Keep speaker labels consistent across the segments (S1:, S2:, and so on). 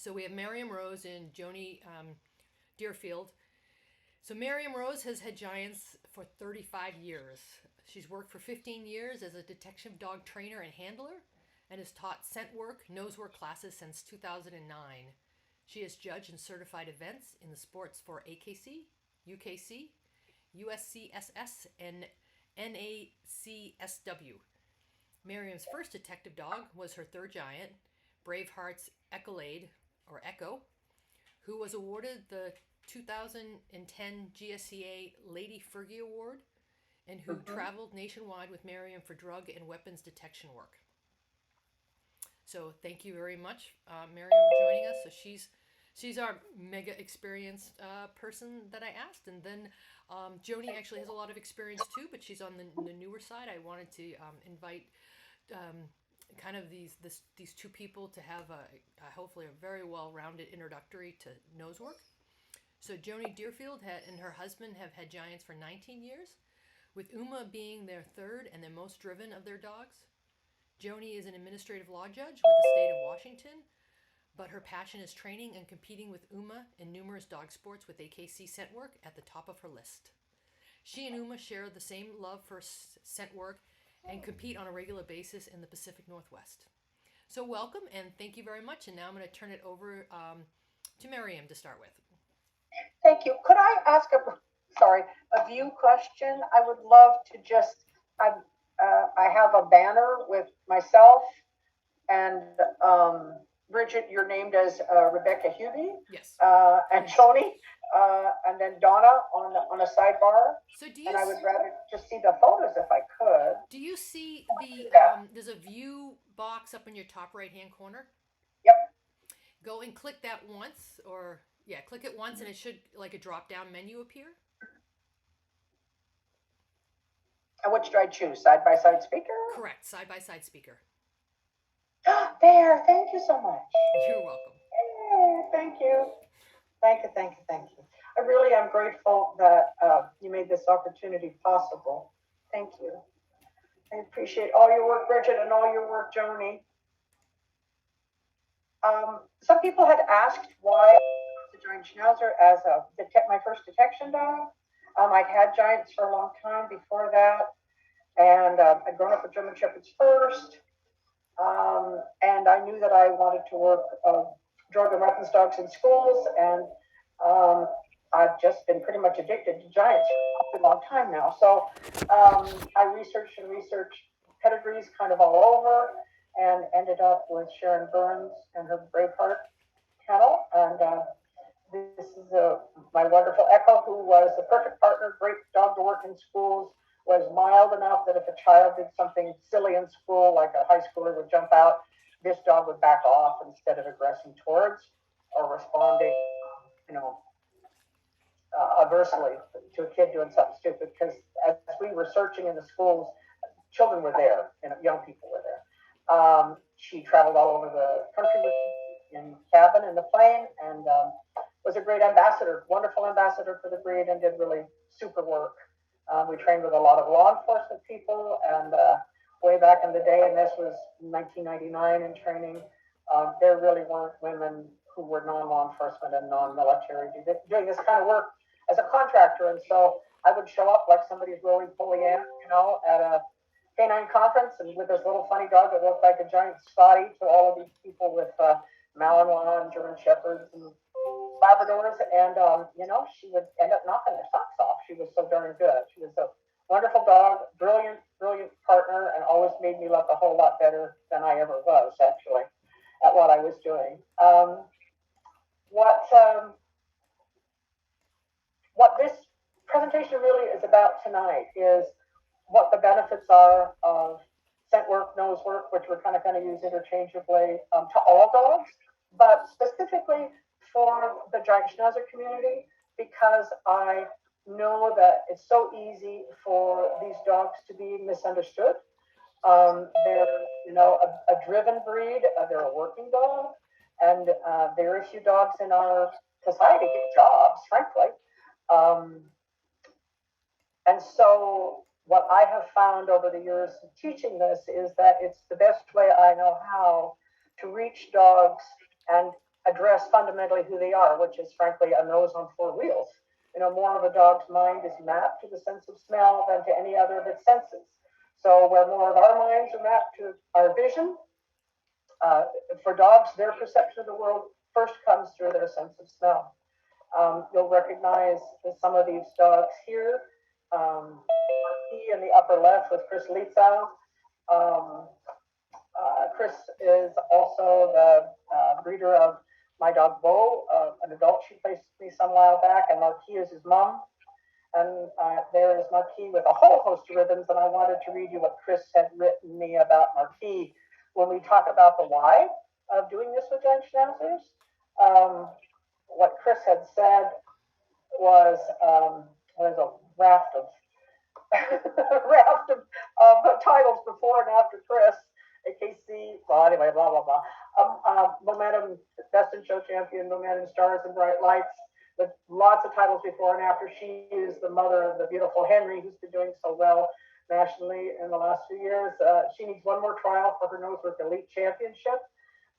S1: So we have Miriam Rose and Joni Derifield. So Miriam Rose has had Giants for 35 years. She's worked for 15 years as a detection dog trainer and handler and has taught scent work, nose work classes since 2009. She has judged and certified events in the sports for AKC, UKC, USCSS, and NACSW. Miriam's first detective dog was her third giant, Braveheart's Echolade, or Echo, who was awarded the 2010 GSCA Lady Fergie Award and who traveled nationwide with Miriam for drug and weapons detection work. So thank you very much, Miriam, joining us. So she's our mega experienced person that I asked, and then Joni actually has a lot of experience too, but she's on the newer side. I wanted to invite kind of these two people to have hopefully a very well-rounded introductory to Nosework. So Joni Derifield and her husband have had Giants for 19 years, with Uma being their third and the most driven of their dogs. Joni is an administrative law judge with the state of Washington, but her passion is training and competing with Uma in numerous dog sports with AKC scent work at the top of her list. She and Uma share the same love for scent work and compete on a regular basis in the Pacific Northwest. So welcome and thank you very much. And now I'm going to turn it over to Miriam to start with.
S2: Thank you. Could I ask a view question? I would love to I have a banner with myself and Bridget, you're named as Rebecca Hubie.
S1: Yes.
S2: And Joni, and then Donna on a sidebar.
S1: So
S2: I would rather just see the photos if I could.
S1: Do you see there's a view box up in your top right-hand corner?
S2: Yep.
S1: Go and click that once, click it once and it should, like a drop-down menu appear.
S2: And which do I choose? Side-by-side speaker?
S1: Correct, side-by-side speaker.
S2: There, thank you so much.
S1: You're welcome.
S2: Hey, thank you. Thank you. I really am grateful that you made this opportunity possible. Thank you. I appreciate all your work, Bridget, and all your work, Joni. Some people had asked why I joined Schnauzer as my first detection dog. I'd had Giants for a long time before that, and I'd grown up with German Shepherds first. And I knew that I wanted to work drug and weapons dogs in schools, and I've just been pretty much addicted to Giants for a long time now. So I researched pedigrees kind of all over, and ended up with Sharon Burns and her Braveheart kennel. And this is my wonderful Echo, who was the perfect partner, great dog to work in schools, was mild enough that if a child did something silly in school, like a high schooler would jump out, this dog would back off instead of aggressing towards or responding, adversely to a kid doing something stupid. Because as we were searching in the schools, children were there, young people were there. She traveled all over the country with me in cabin in the plane, and was a great ambassador, wonderful ambassador for the breed, and did really super work. We trained with a lot of law enforcement people, and way back in the day, and this was 1999 in training, there really weren't women who were non-law enforcement and non-military doing this kind of work as a contractor. And so I would show up like somebody's really fully in, at a canine conference, and with this little funny dog that looked like a giant Scotty to all of these people with Malinois and German Shepherds and Labradors, and she would end up knocking their socks off. She was so darn good. She was a wonderful dog, brilliant partner, and always made me look a whole lot better than I ever was, actually, at what I was doing. What this presentation really is about tonight is what the benefits are of scent work, nose work, which we're kind of going to use interchangeably to all dogs, but specifically for the Giant Schnauzer community, because I know that it's so easy for these dogs to be misunderstood. They're, a driven breed. They're a working dog, and very few dogs in our society get jobs, frankly. And so what I have found over the years of teaching this is that it's the best way I know how to reach dogs and address fundamentally who they are, which is frankly a nose on four wheels. More of a dog's mind is mapped to the sense of smell than to any other of its senses. So where more of our minds are mapped to our vision, for dogs, their perception of the world first comes through their sense of smell. You'll recognize some of these dogs here. He in the upper left with Chris Lietzau. Chris is also the breeder of my dog Bo, an adult she placed me some while back, and Marquis is his mom. And there is Marquis with a whole host of ribbons, and I wanted to read you what Chris had written me about Marquis when we talk about the why of doing this with giant schnauzers. What Chris had said was there's a raft of titles before and after Chris. AKC, well, anyway, blah, blah, blah. Momentum, Best in Show Champion, Momentum Stars and Bright Lights, with lots of titles before and after. She is the mother of the beautiful Henry, who's been doing so well nationally in the last few years. She needs one more trial for her Noseworks Elite Championship.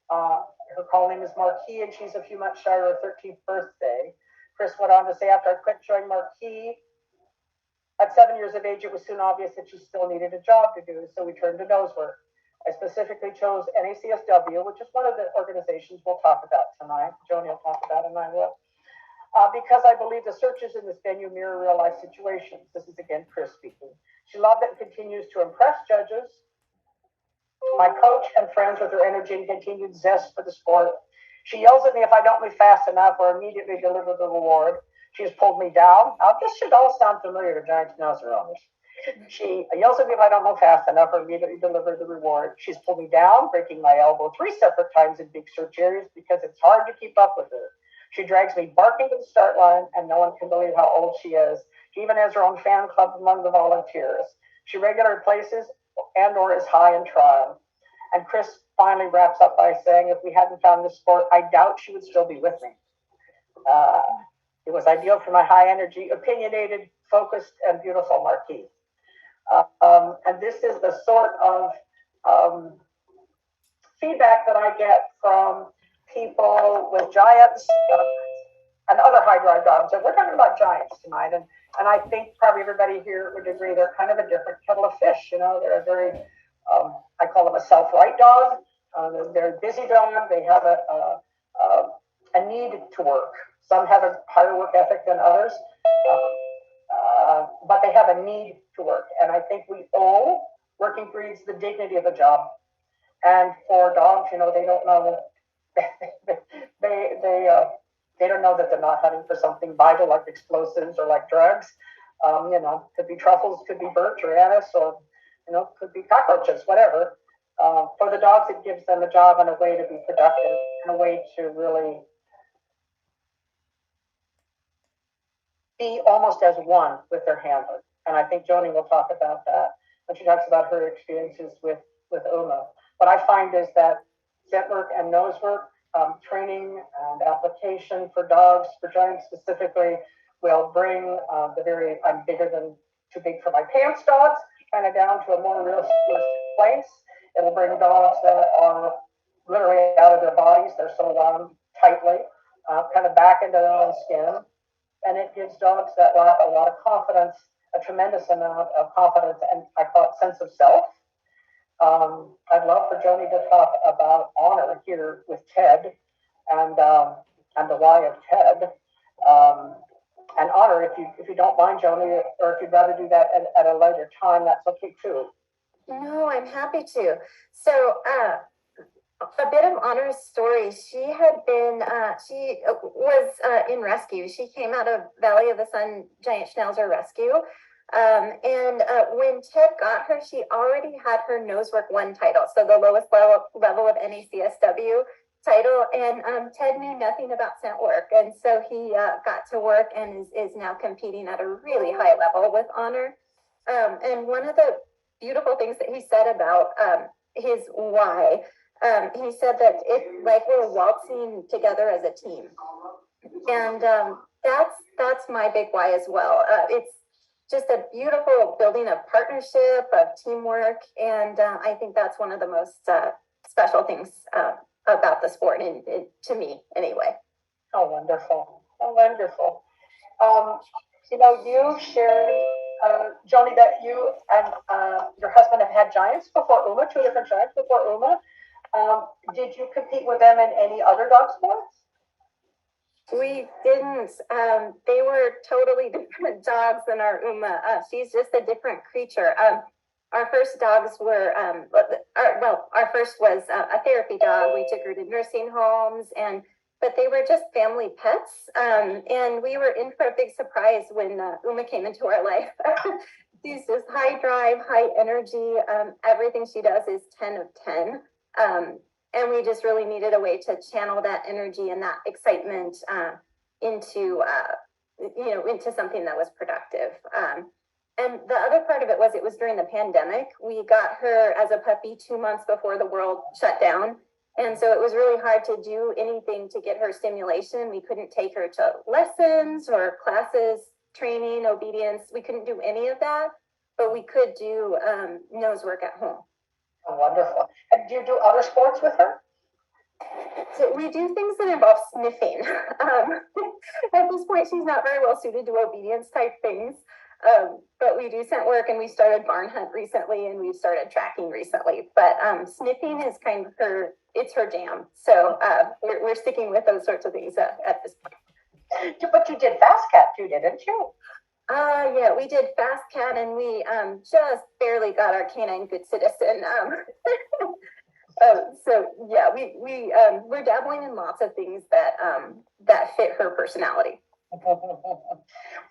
S2: Her call name is Marquis, and she's a few months shy of her 13th birthday. Chris went on to say, after I quit showing Marquis at 7 years of age, it was soon obvious that she still needed a job to do, so we turned to Noseworks. I specifically chose NACSW, which is one of the organizations we'll talk about tonight. Joni will talk about it, and I will. Because I believe the searches in this venue mirror real-life situations. This is, again, Chris speaking. She loved it and continues to impress judges, my coach, and friends with her energy and continued zest for the sport. She yells at me if I don't move fast enough or immediately deliver the reward. She has pulled me down. Now, this should all sound familiar to giant schnauzer owners. She yells at me if I don't move fast enough or immediately deliver the reward. She's pulled me down, breaking my elbow 3 separate times in big search areas because it's hard to keep up with her. She drags me barking to the start line, and no one can believe how old she is. She even has her own fan club among the volunteers. She regularly places and or is high in trial. And Chris finally wraps up by saying, if we hadn't found this sport, I doubt she would still be with me. It was ideal for my high energy, opinionated, focused, and beautiful Marquis. And this is the sort of feedback that I get from people with giants and other high drive dogs. And we're talking about giants tonight. And I think probably everybody here would agree they're kind of a different kettle of fish. They're a very, I call them a self-right dog. They're a busy dog. They have a need to work. Some have a higher work ethic than others. But they have a need to work. And I think we owe working breeds the dignity of a job. And for dogs, they don't know, they don't know that they're not hunting for something vital like explosives or like drugs. Could be truffles, could be birch or anise, or, could be cockroaches, whatever. For the dogs, it gives them a job and a way to be productive and a way to really be almost as one with their handler. And I think Joni will talk about that when she talks about her experiences with Uma. What I find is that scent work and nose work, training and application for dogs, for giants specifically, will bring the very, I'm bigger than too big for my pants dogs, kind of down to a more realistic place. It will bring dogs that are literally out of their bodies, they're so wound tightly, kind of back into their own skin. And it gives dogs that lack a lot of confidence, a tremendous amount of confidence, and I call it sense of self. I'd love for Joni to talk about honor here with Ted and the why of Ted. And honor, if you don't mind, Joni, or if you'd rather do that at a later time, that's okay too.
S3: No, I'm happy to. So, a bit of Honor's story. She was in rescue. She came out of Valley of the Sun Giant Schnauzer Rescue. And when Ted got her, she already had her Nosework 1 title, so the lowest level of NACSW title. And Ted knew nothing about scent work. And so he got to work and is now competing at a really high level with Honor. And one of the beautiful things that he said about his why, he said that it's like we're waltzing together as a team. And that's my big why as well. It's just a beautiful building of partnership, of teamwork. And I think that's one of the most special things about the sport, and to me anyway.
S2: Oh, wonderful. Oh, wonderful. You know, you shared, Joni, that you and your husband have had giants before Uma, two different giants before Uma. Did you compete with them in any other dog sports?
S3: We didn't. They were totally different dogs than our Uma. She's just a different creature. Our first dogs were, our first was a therapy dog. We took her to nursing homes, but they were just family pets. And we were in for a big surprise when Uma came into our life. She's just high drive, high energy. Everything she does is 10 of 10. And we just really needed a way to channel that energy and that excitement into something that was productive. And the other part of it was during the pandemic. We got her as a puppy 2 months before the world shut down. And so it was really hard to do anything to get her stimulation. We couldn't take her to lessons or classes, training, obedience. We couldn't do any of that, but we could do nose work at home.
S2: Oh, wonderful. And do you do other sports with her?
S3: So we do things that involve sniffing. At this point, she's not very well suited to obedience type things. But we do scent work, and we started barn hunt recently, and we've started tracking recently. But sniffing is kind of it's her jam. So we're sticking with those sorts of things at this point.
S2: But you did fast cat too, didn't you?
S3: Yeah, we did fast cat, and we just barely got our canine good citizen. So yeah, we're dabbling in lots of things that fit her personality.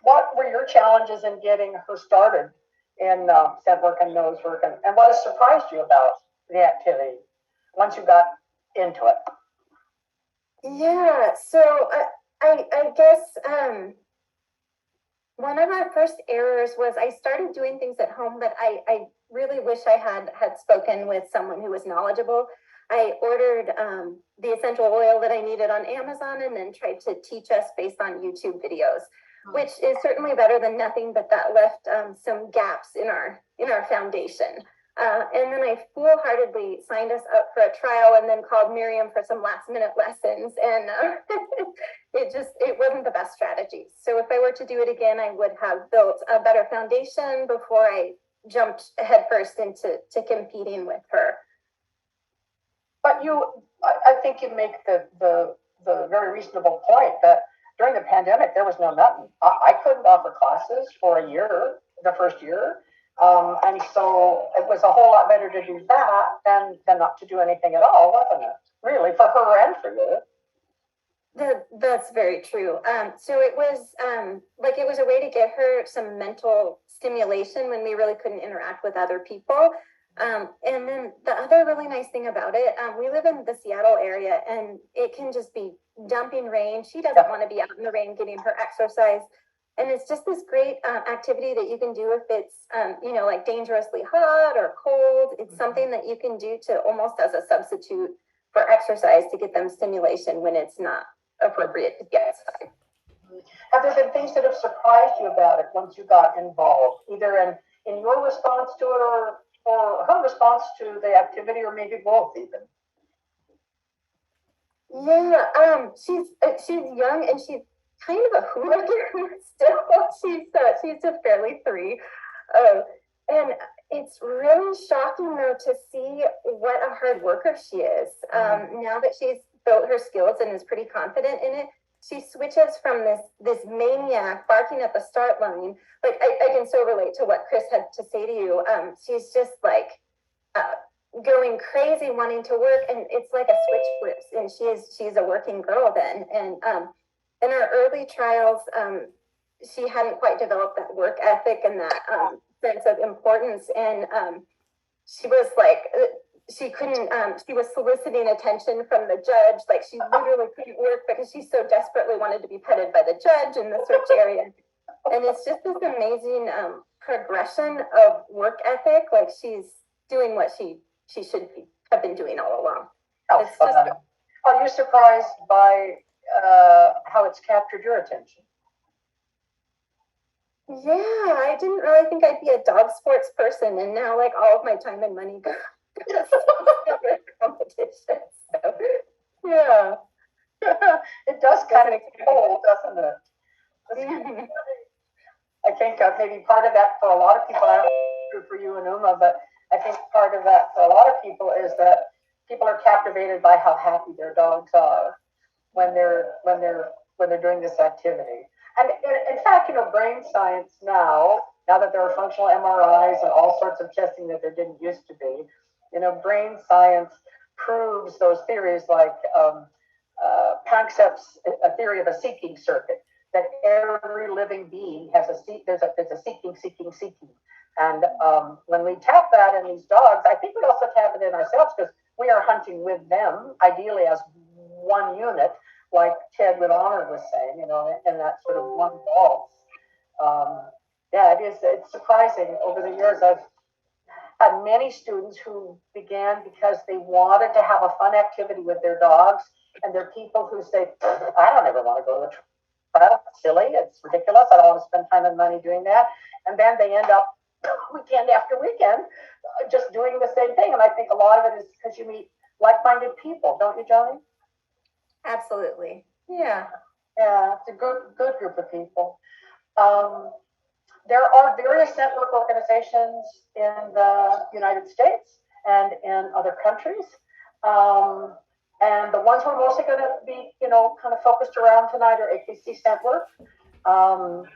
S2: What were your challenges in getting her started in scent work and nose work, and what has surprised you about the activity once you got into it?
S3: Yeah, so I guess one of our first errors was I started doing things at home, but I really wish I had spoken with someone who was knowledgeable. I ordered the essential oil that I needed on Amazon, and then tried to teach us based on YouTube videos, which is certainly better than nothing, but that left some gaps in our foundation. And then I foolhardily signed us up for a trial, and then called Miriam for some last minute lessons. And it wasn't the best strategy. So if I were to do it again, I would have built a better foundation before I jumped headfirst into competing with her.
S2: But I think you make the very reasonable point that during the pandemic, there was no nothing. I couldn't offer classes for a year, the first year. And so it was a whole lot better to do that than not to do anything at all, wasn't it? Really, for her and for you.
S3: That's very true. So it was it was a way to get her some mental stimulation when we really couldn't interact with other people. And then the other really nice thing about it, we live in the Seattle area, and it can just be dumping rain. She doesn't want to be out in the rain getting her exercise. And it's just this great activity that you can do if it's, like dangerously hot or cold. It's something that you can do to almost as a substitute for exercise to get them stimulation when it's not appropriate to get outside.
S2: Have there been things that have surprised you about it once you got involved, either in your response to it or her response to the activity, or maybe both even?
S3: Yeah, she's young, and she's kind of a hooligan still. She's just barely 3. And it's really shocking though to see what a hard worker she is. Now that she's built her skills and is pretty confident in it, she switches from this maniac barking at the start line. Like I can so relate to what Chris had to say to you. She's just like going crazy wanting to work, and it's like a switch flips, and she's a working girl then. And in our early trials, she hadn't quite developed that work ethic and that sense of importance. And she was like, she was soliciting attention from the judge. Like she literally couldn't work because she so desperately wanted to be petted by the judge in the search area. And it's just this amazing progression of work ethic. Like she's doing what she should have been doing all along.
S2: Are you surprised by how it's captured your attention?
S3: Yeah, I didn't really think I'd be a dog sports person, and now like all of my time and money goes to competition. So
S2: kind of cold, doesn't it? I think maybe part of that for a lot of people, I don't know if it's true for you and Uma, but I think part of that for a lot of people is that people are captivated by how happy their dogs are when they're doing this activity. And in fact, brain science now that there are functional MRIs and all sorts of testing that there didn't used to be, brain science proves those theories like Panksepp's a theory of a seeking circuit, that every living being has there's a seeking. And when we tap that in these dogs, I think we also tap it in ourselves because we are hunting with them, ideally as one unit, like Ted with Honor was saying, in that sort of one waltz. It's surprising. Over the years, I've had many students who began because they wanted to have a fun activity with their dogs, and there are people who say, I don't ever want to go to the trial. It's silly. It's ridiculous. I don't want to spend time and money doing that. And then they end up weekend after weekend just doing the same thing. And I think a lot of it is because you meet like-minded people, don't you, Joni?
S3: Absolutely. Yeah.
S2: Yeah, it's a good group of people. There are various network organizations in the United States and in other countries. And the ones we're mostly going to be, kind of focused around tonight are AKC Network and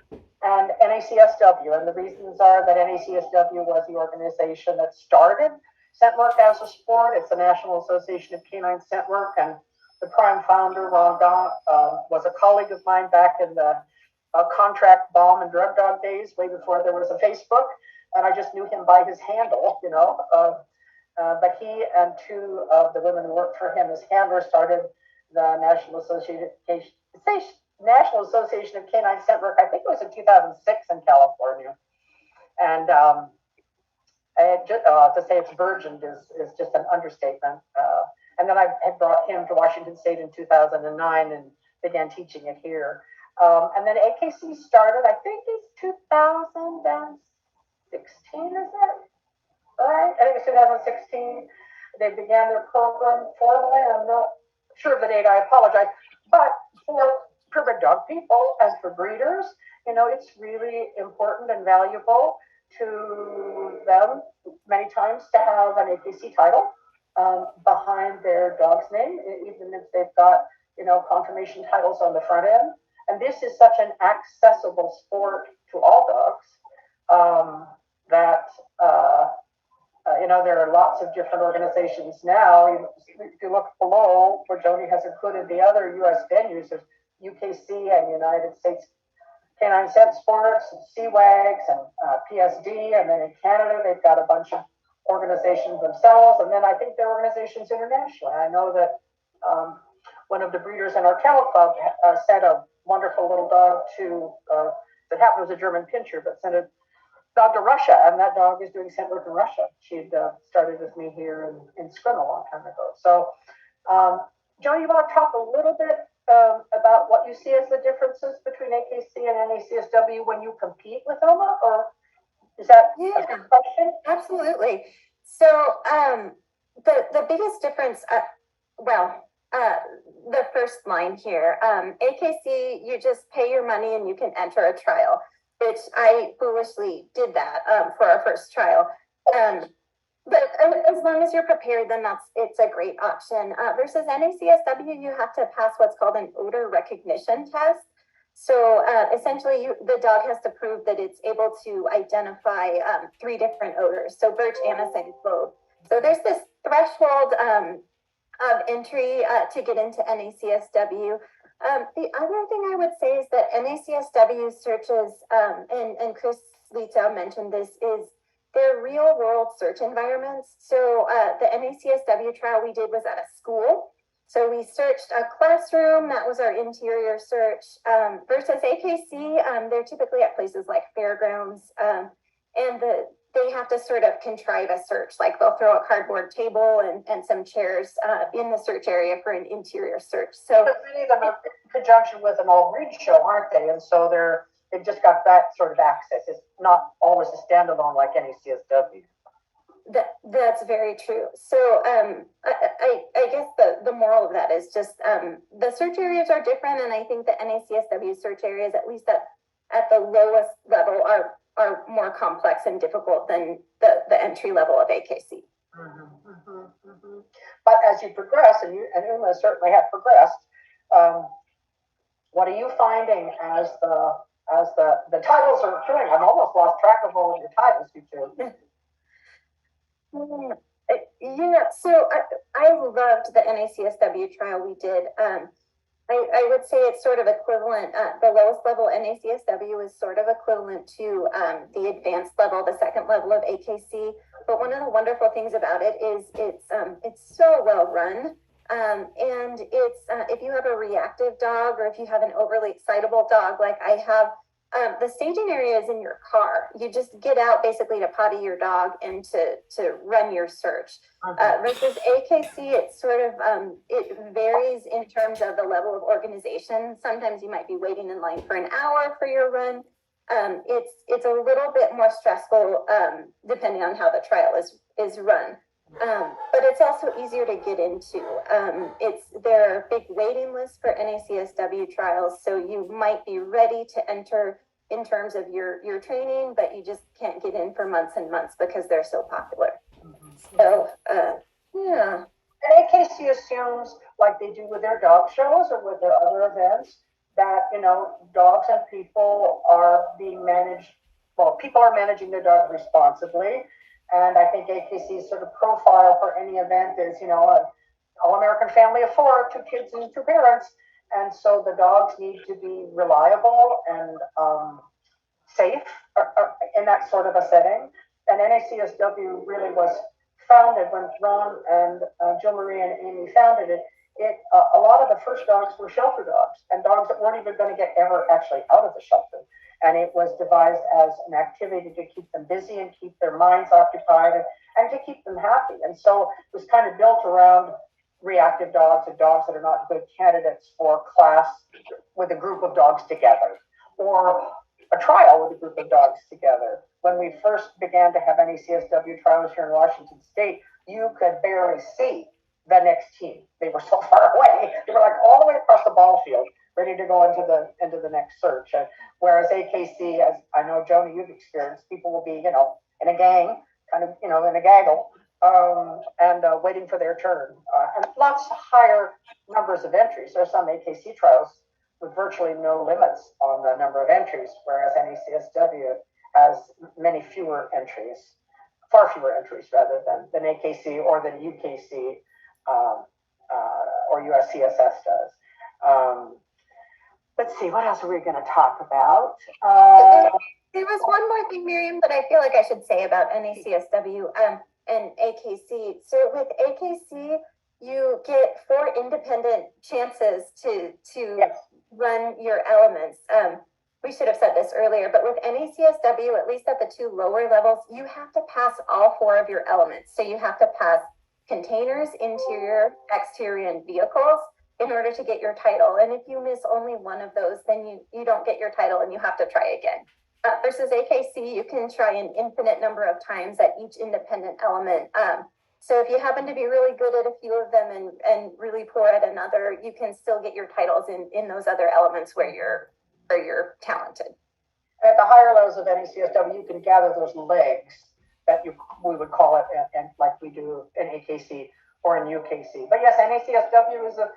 S2: NACSW. And the reasons are that NACSW was the organization that started scent work as a sport. It's the National Association of Canine Scent Work, and the prime founder, Ron Don, was a colleague of mine back in the contract bomb and drug dog days, way before there was a Facebook, and I just knew him by his handle, but he and two of the women who worked for him as handlers started the National Association of Canine Scent Work. I think it was in 2006 in California, and to say it's burgeoned is just an understatement. And then I had brought him to Washington State in 2009 and began teaching it here. And then AKC started, I think it's 2016, is it? Right? I think it's 2016. They began their program formally. I'm not sure of the date, I apologize. But for purebred dog people and for breeders, it's really important and valuable to them many times to have an AKC title behind their dog's name, even if they've got, confirmation titles on the front end. And this is such an accessible sport to all dogs that, there are lots of different organizations now. If you look below, where Joni has included the other U.S. venues, there's UKC and United States Canine Scent Sports, and CWAGs, and PSD, and then in Canada, they've got a bunch of organizations themselves, and then I think there are organizations internationally. I know that one of the breeders in our kennel club sent a wonderful little dog to, that happened was a German Pinscher, but sent a dog to Russia, and that dog is doing scent work in Russia. She'd started with me here in Scrim a long time ago. So, Joni, you want to talk a little bit about what you see as the differences between AKC and NACSW when you compete with OMA, or is that a good question?
S3: Absolutely. So the biggest difference, the first line here, AKC, you just pay your money and you can enter a trial, which I foolishly did that for our first trial. But as long as you're prepared, then it's a great option. Versus NACSW, you have to pass what's called an odor recognition test. So essentially, the dog has to prove that it's able to identify 3 different odors. So birch, anise, and clove. So there's this threshold of entry to get into NACSW. The other thing I would say is that NACSW searches, and Chris Lito mentioned this, is they're real world search environments. So the NACSW trial we did was at a school. So we searched a classroom, that was our interior search, versus AKC, they're typically at places like fairgrounds, and they have to sort of contrive a search, like they'll throw a cardboard table and some chairs in the search area for an interior search. So
S2: many of them are in conjunction with an all-read show, aren't they? And so they've just got that sort of access. It's not always a standalone like NACSW.
S3: That's very true. So I guess the the moral of that is just the search areas are different, and I think the NACSW search areas, at least at the lowest level, are more complex and difficult than the entry level of AKC.
S2: But as you progress, and Uma certainly have progressed, what are you finding as the titles are appearing? I've almost lost track of all of your titles, you two.
S3: Yeah, so I loved the NACSW trial we did. I would say it's sort of equivalent. The lowest level NACSW is sort of equivalent to the advanced level, the second level of AKC. But one of the wonderful things about it is it's so well run. And it's if you have a reactive dog, or if you have an overly excitable dog like I have, the staging area is in your car. You just get out basically to potty your dog and to run your search. Versus AKC, it's sort of, it varies in terms of the level of organization. Sometimes you might be waiting in line for an hour for your run. It's a little bit more stressful depending on how the trial is run. But it's also easier to get into. There are big waiting lists for NACSW trials, so you might be ready to enter in terms of your training, but you just can't get in for months and months because they're so popular. So, yeah.
S2: And AKC assumes, like they do with their dog shows or with their other events, that, dogs and people are being managed, well, people are managing their dogs responsibly. And I think AKC's sort of profile for any event is, an all-American family of 4, 2 kids and 2 parents. And so the dogs need to be reliable and safe in that sort of a setting. And NACSW really was founded when Ron and Jill Marie and Amy founded it. A lot of the first dogs were shelter dogs, and dogs that weren't even going to get ever actually out of the shelter. And it was devised as an activity to keep them busy and keep their minds occupied and to keep them happy. And so it was kind of built around reactive dogs and dogs that are not good candidates for class with a group of dogs together, or a trial with a group of dogs together. When we first began to have NACSW trials here in Washington State, you could barely see the next team. They were so far away. They were like all the way across the ball field, ready to go into the next search. And whereas AKC, as I know, Joni, you've experienced, people will be, in a gang, kind of, in a gaggle, and waiting for their turn. And lots higher numbers of entries. There are some AKC trials with virtually no limits on the number of entries, whereas NACSW has many fewer entries, far fewer entries rather than AKC or than UKC or USCSS does. Let's see, what else are we going to talk about?
S3: There was one more thing, Miriam, that I feel like I should say about NACSW and AKC. So with AKC, you get 4 independent chances to yes. run your elements. We should have said this earlier, but with NACSW, at least at the 2 lower levels, you have to pass all 4 of your elements. So you have to pass containers, interior, exterior, and vehicles in order to get your title. And if you miss only one of those, then you don't get your title and you have to try again. Versus AKC, you can try an infinite number of times at each independent element. So if you happen to be really good at a few of them and really poor at another, you can still get your titles in those other elements where you're talented.
S2: At the higher levels of NACSW, you can gather those legs that we would call it, and like we do in AKC or in UKC. But yes, NACSW is a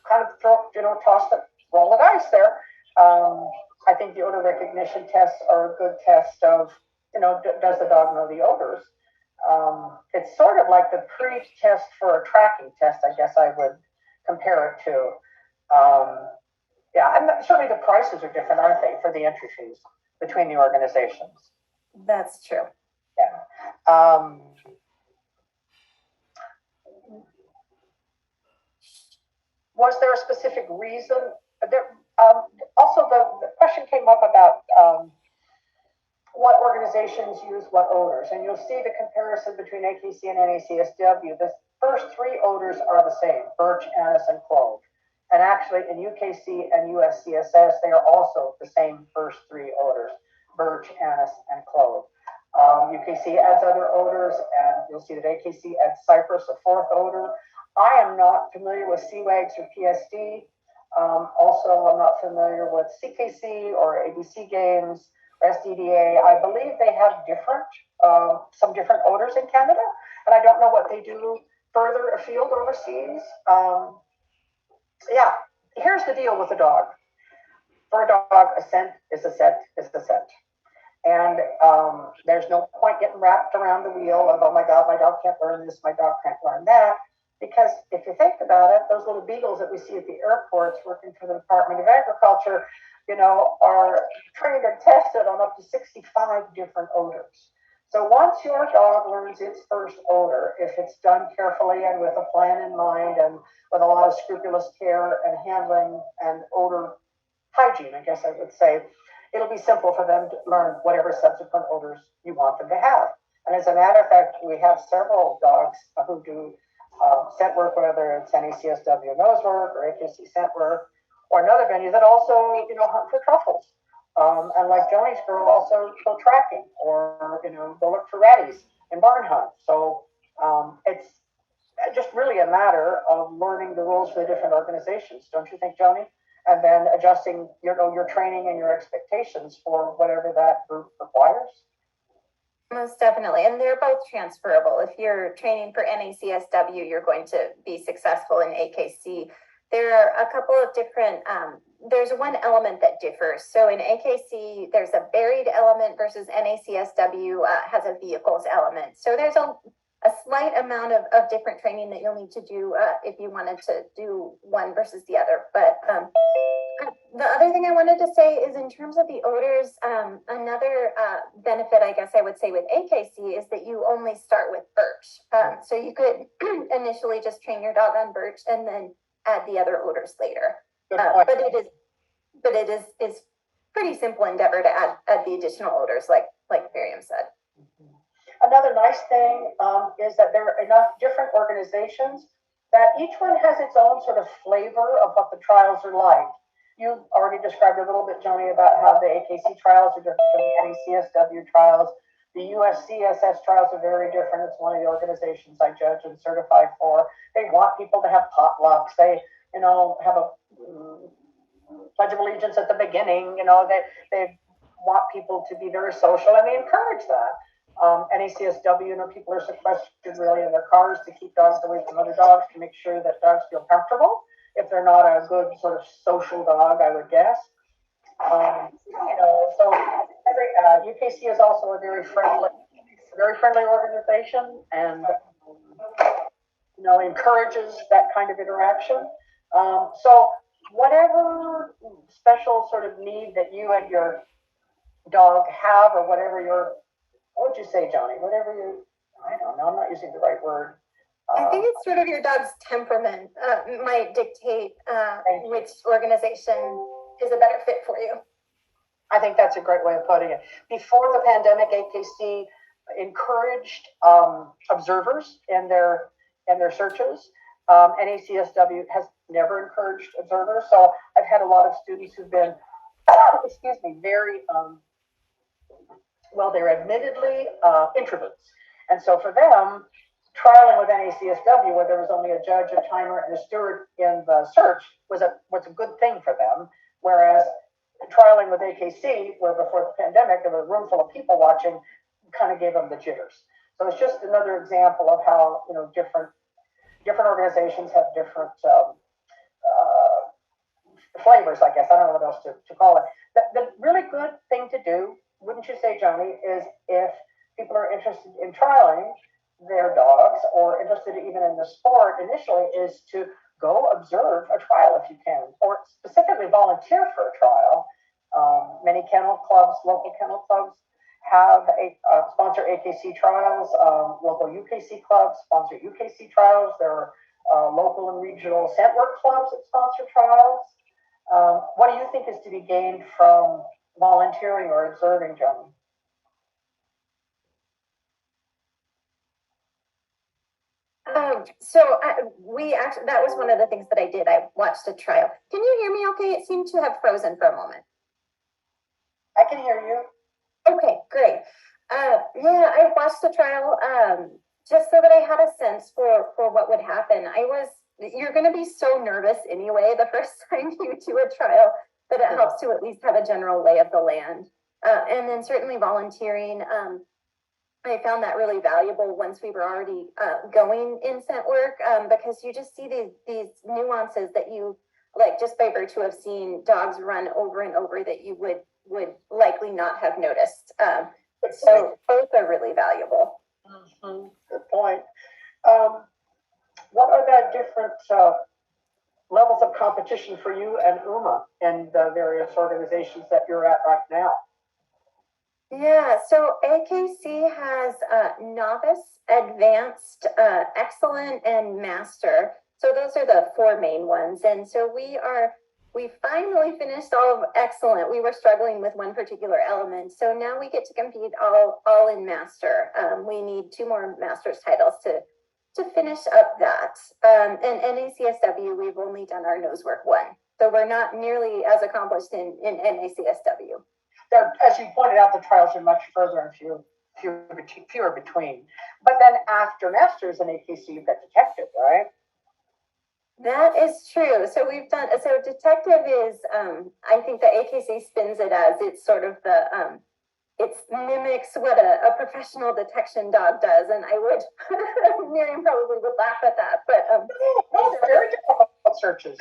S2: kind of toss the roll of dice there. I think the odor recognition tests are a good test of, does the dog know the odors? It's sort of like the pre-test for a tracking test, I guess I would compare it to. Yeah, and certainly the prices are different, aren't they, for the entry fees between the organizations?
S3: That's true.
S2: Yeah. Was there a specific reason? Also, the question came up about what organizations use what odors, and you'll see the comparison between AKC and NACSW. The first 3 odors are the same: birch, anise, and clove. And actually, in UKC and USCSS, they are also the same first 3 odors: birch, anise, and clove. UKC adds other odors, and you'll see that AKC adds cypress, a 4th odor. I am not familiar with CWAGs or PSD. Also, I'm not familiar with CKC or ABC games or SDDA. I believe they have some different odors in Canada, and I don't know what they do further afield overseas. Yeah, here's the deal with a dog. For a dog, a scent is a scent is a scent. And there's no point getting wrapped around the wheel of, oh my God, my dog can't learn this, my dog can't learn that. Because if you think about it, those little beagles that we see at the airports working for the Department of Agriculture, are trained and tested on up to 65 different odors. So once your dog learns its first odor, if it's done carefully and with a plan in mind and with a lot of scrupulous care and handling and odor hygiene, I guess I would say, it'll be simple for them to learn whatever subsequent odors you want them to have. And as a matter of fact, we have several dogs who do scent work, whether it's NACSW Nosework or AKC scent work, or another venue that also, hunt for truffles. And like Joni's girl, also go tracking or, go look for ratties in barn hunts. So it's just really a matter of learning the rules for the different organizations, don't you think, Joni? And then adjusting, your training and your expectations for whatever that group requires.
S3: Most definitely. And they're both transferable. If you're training for NACSW, you're going to be successful in AKC. There are a couple of different, there's one element that differs. So in AKC, there's a buried element versus NACSW has a vehicles element. So there's a slight amount of different training that you'll need to do if you wanted to do one versus the other. But the other thing I wanted to say is in terms of the odors, another benefit, I guess I would say with AKC is that you only start with birch. So you could initially just train your dog on birch and then add the other odors later. But it is pretty simple endeavor to add the additional odors, like Miriam said.
S2: Another nice thing is that there are enough different organizations that each one has its own sort of flavor of what the trials are like. You already described a little bit, Joni, about how the AKC trials are different from the NACSW trials. The USCSS trials are very different. It's one of the organizations I judge and certify for. They want people to have potlucks. They, have a Pledge of Allegiance at the beginning. They want people to be very social, and they encourage that. NACSW, people are sequestered really in their cars to keep dogs away from other dogs, to make sure that dogs feel comfortable if they're not a good sort of social dog, I would guess. So UKC is also a very friendly organization, and encourages that kind of interaction. So whatever special sort of need that you and your dog have, or whatever what would you say, Joni? I don't know, I'm not using the right word.
S3: I think it's sort of your dog's temperament might dictate which organization is a better fit for you.
S2: I think that's a great way of putting it. Before the pandemic, AKC encouraged observers in their searches. NACSW has never encouraged observers. So I've had a lot of students who've been, very, they're admittedly introverts. And so for them, trialing with NACSW, where there was only a judge, a timer, and a steward in the search, was a good thing for them. Whereas trialing with AKC, where before the pandemic, there was a room full of people watching, kind of gave them the jitters. So it's just another example of how, different organizations have different flavors, I guess. I don't know what else to call it. The really good thing to do, wouldn't you say, Joni, is if people are interested in trialing their dogs or interested even in the sport initially, is to go observe a trial if you can, or specifically volunteer for a trial. Many kennel clubs, local kennel clubs, have sponsor AKC trials. Local UKC clubs sponsor UKC trials. There are local and regional scent work clubs that sponsor trials. What do you think is to be gained from volunteering or observing, Joni?
S3: That was one of the things that I did. I watched a trial. Can you hear me okay? It seemed to have frozen for a moment.
S2: I can hear you.
S3: Okay, great. I watched the trial just so that I had a sense for what would happen. You're going to be so nervous anyway the first time you do a trial that it helps to at least have a general lay of the land. And then certainly volunteering, I found that really valuable once we were already going in scent work, because you just see these nuances that you, like, just by virtue of seeing dogs run over and over, that you would likely not have noticed. So both are really valuable.
S2: Mm-hmm. Good point. What are the different levels of competition for you and UMA and the various organizations that you're at right now?
S3: Yeah, so AKC has novice, advanced, excellent, and master. So those are the four main ones. And so we finally finished all of excellent. We were struggling with one particular element. So now we get to compete all in master. We need 2 more master's titles to finish up that. And NACSW, we've only done our Nosework 1. So we're not nearly as accomplished in NACSW.
S2: There, as you pointed out, the trials are much further and fewer between. But then after masters in AKC, you've got detective, right?
S3: That is true. So detective is, I think the AKC spins it as it's sort of it mimics what a professional detection dog does. And I would, Miriam probably would laugh at that, but
S2: no, they're very difficult searches.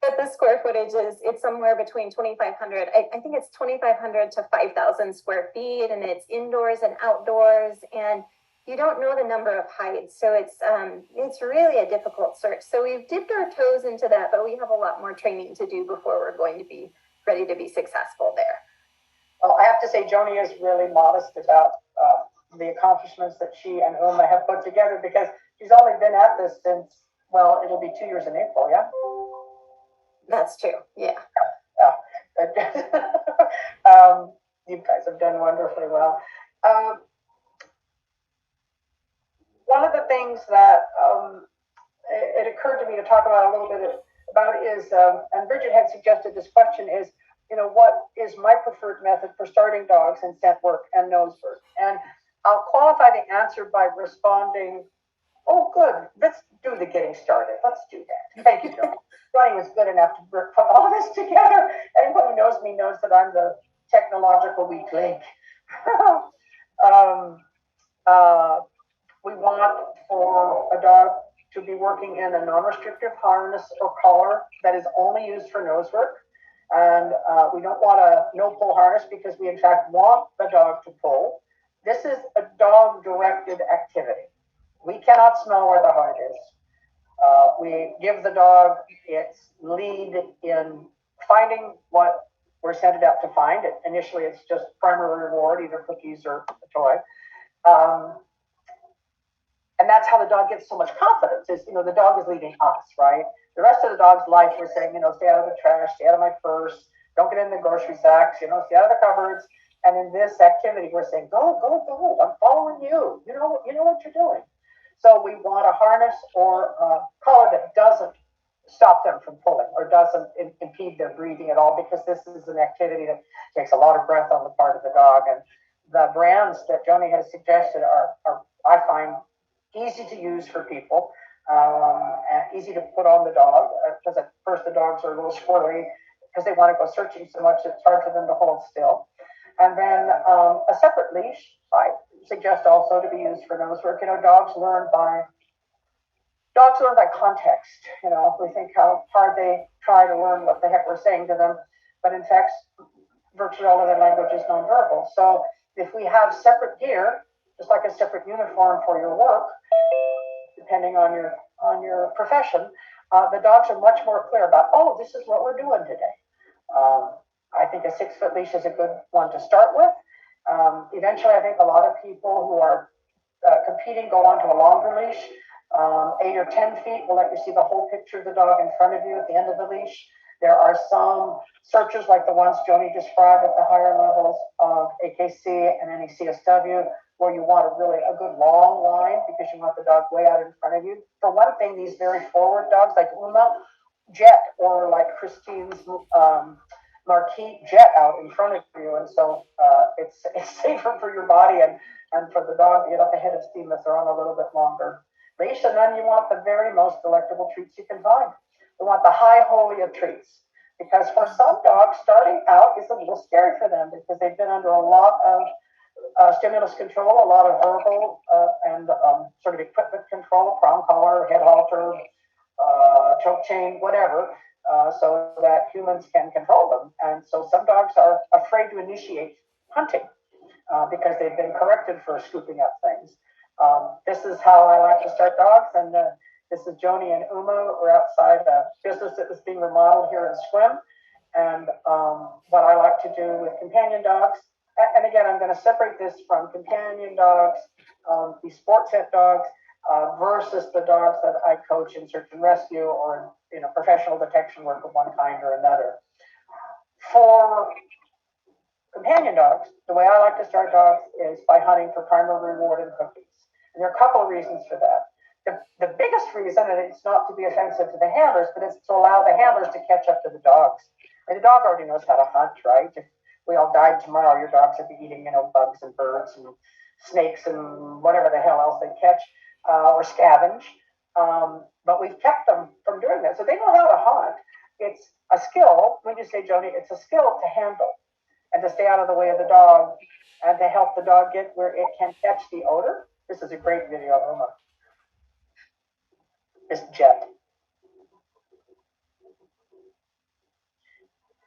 S3: But the square footage it's somewhere between 2,500. I think it's 2,500 to 5,000 square feet, and it's indoors and outdoors, and you don't know the number of hides. So it's really a difficult search. So we've dipped our toes into that, but we have a lot more training to do before we're going to be ready to be successful there.
S2: Well, I have to say, Joni is really modest about the accomplishments that she and Uma have put together, because she's only been at this since, well, it'll be 2 years in April, yeah?
S3: That's true, yeah.
S2: You guys have done wonderfully well. One of the things that it occurred to me to talk about a little bit about is, and Bridget had suggested this question is, what is my preferred method for starting dogs in scent work and nose work? And I'll qualify the answer by responding, oh, good, let's do the getting started. Let's do that. Thank you, Joni. Joni was good enough to put all this together. Anyone who knows me knows that I'm the technological weak link. We want for a dog to be working in a non-restrictive harness or collar that is only used for nose work. And we don't want a no-pull harness, because we in fact want the dog to pull. This is a dog-directed activity. We cannot smell where the heart is. We give the dog its lead in finding what we're sent it out to find. Initially, it's just primary reward, either cookies or a toy. And that's how the dog gets so much confidence, is, the dog is leading us, right? The rest of the dog's life, we're saying, stay out of the trash, stay out of my purse, don't get in the grocery sacks, stay out of the cupboards. And in this activity, we're saying, go, go, go, I'm following you. You know what you're doing. So we want a harness or a collar that doesn't stop them from pulling or doesn't impede their breathing at all, because this is an activity that takes a lot of breath on the part of the dog. And the brands that Joni has suggested are I find, easy to use for people, and easy to put on the dog, because at first the dogs are a little squirrely because they want to go searching so much it's hard for them to hold still. And then a separate leash, I suggest also to be used for nose work. Dogs learn by context. We think how hard they try to learn what the heck we're saying to them, but in fact, virtually all of their language is nonverbal. So if we have separate gear, just like a separate uniform for your work, depending on your profession, the dogs are much more clear about, oh, this is what we're doing today. I think a 6-foot leash is a good one to start with. Eventually, I think a lot of people who are competing go on to a longer leash. 8 or 10 feet will let you see the whole picture of the dog in front of you at the end of the leash. There are some searches like the ones Joni described at the higher levels of AKC and NACSW, where you want a good long line, because you want the dog way out in front of you. For one thing, these very forward dogs like Uma, Jet, or like Christine's marquee jet out in front of you, and so it's safer for your body and for the dog to get up ahead of steam if they're on a little bit longer leash. And then you want the very most delectable treats you can find. You want the high holy of treats, because for some dogs, starting out is a little scary for them because they've been under a lot of stimulus control, a lot of verbal and sort of equipment control, prong collar, head halter, choke chain, whatever, so that humans can control them. And so some dogs are afraid to initiate hunting because they've been corrected for scooping up things. This is how I like to start dogs, and this is Joni and Uma. We're outside a business that was being remodeled here in Swim, and what I like to do with companion dogs. And again, I'm going to separate this from companion dogs, these sports set dogs, versus the dogs that I coach in search and rescue or in professional detection work of one kind or another. For companion dogs, the way I like to start dogs is by hunting for primary reward and cookies. And there are a couple of reasons for that. The biggest reason, and it's not to be offensive to the handlers, but it's to allow the handlers to catch up to the dogs. And the dog already knows how to hunt, right? If we all died tomorrow, your dogs would be eating, bugs and birds and snakes and whatever the hell else they catch or scavenge. But we've kept them from doing that. So they know how to hunt. It's a skill, when you say, Joni, it's a skill to handle and to stay out of the way of the dog and to help the dog get where it can catch the odor. This is a great video of Uma. This jet.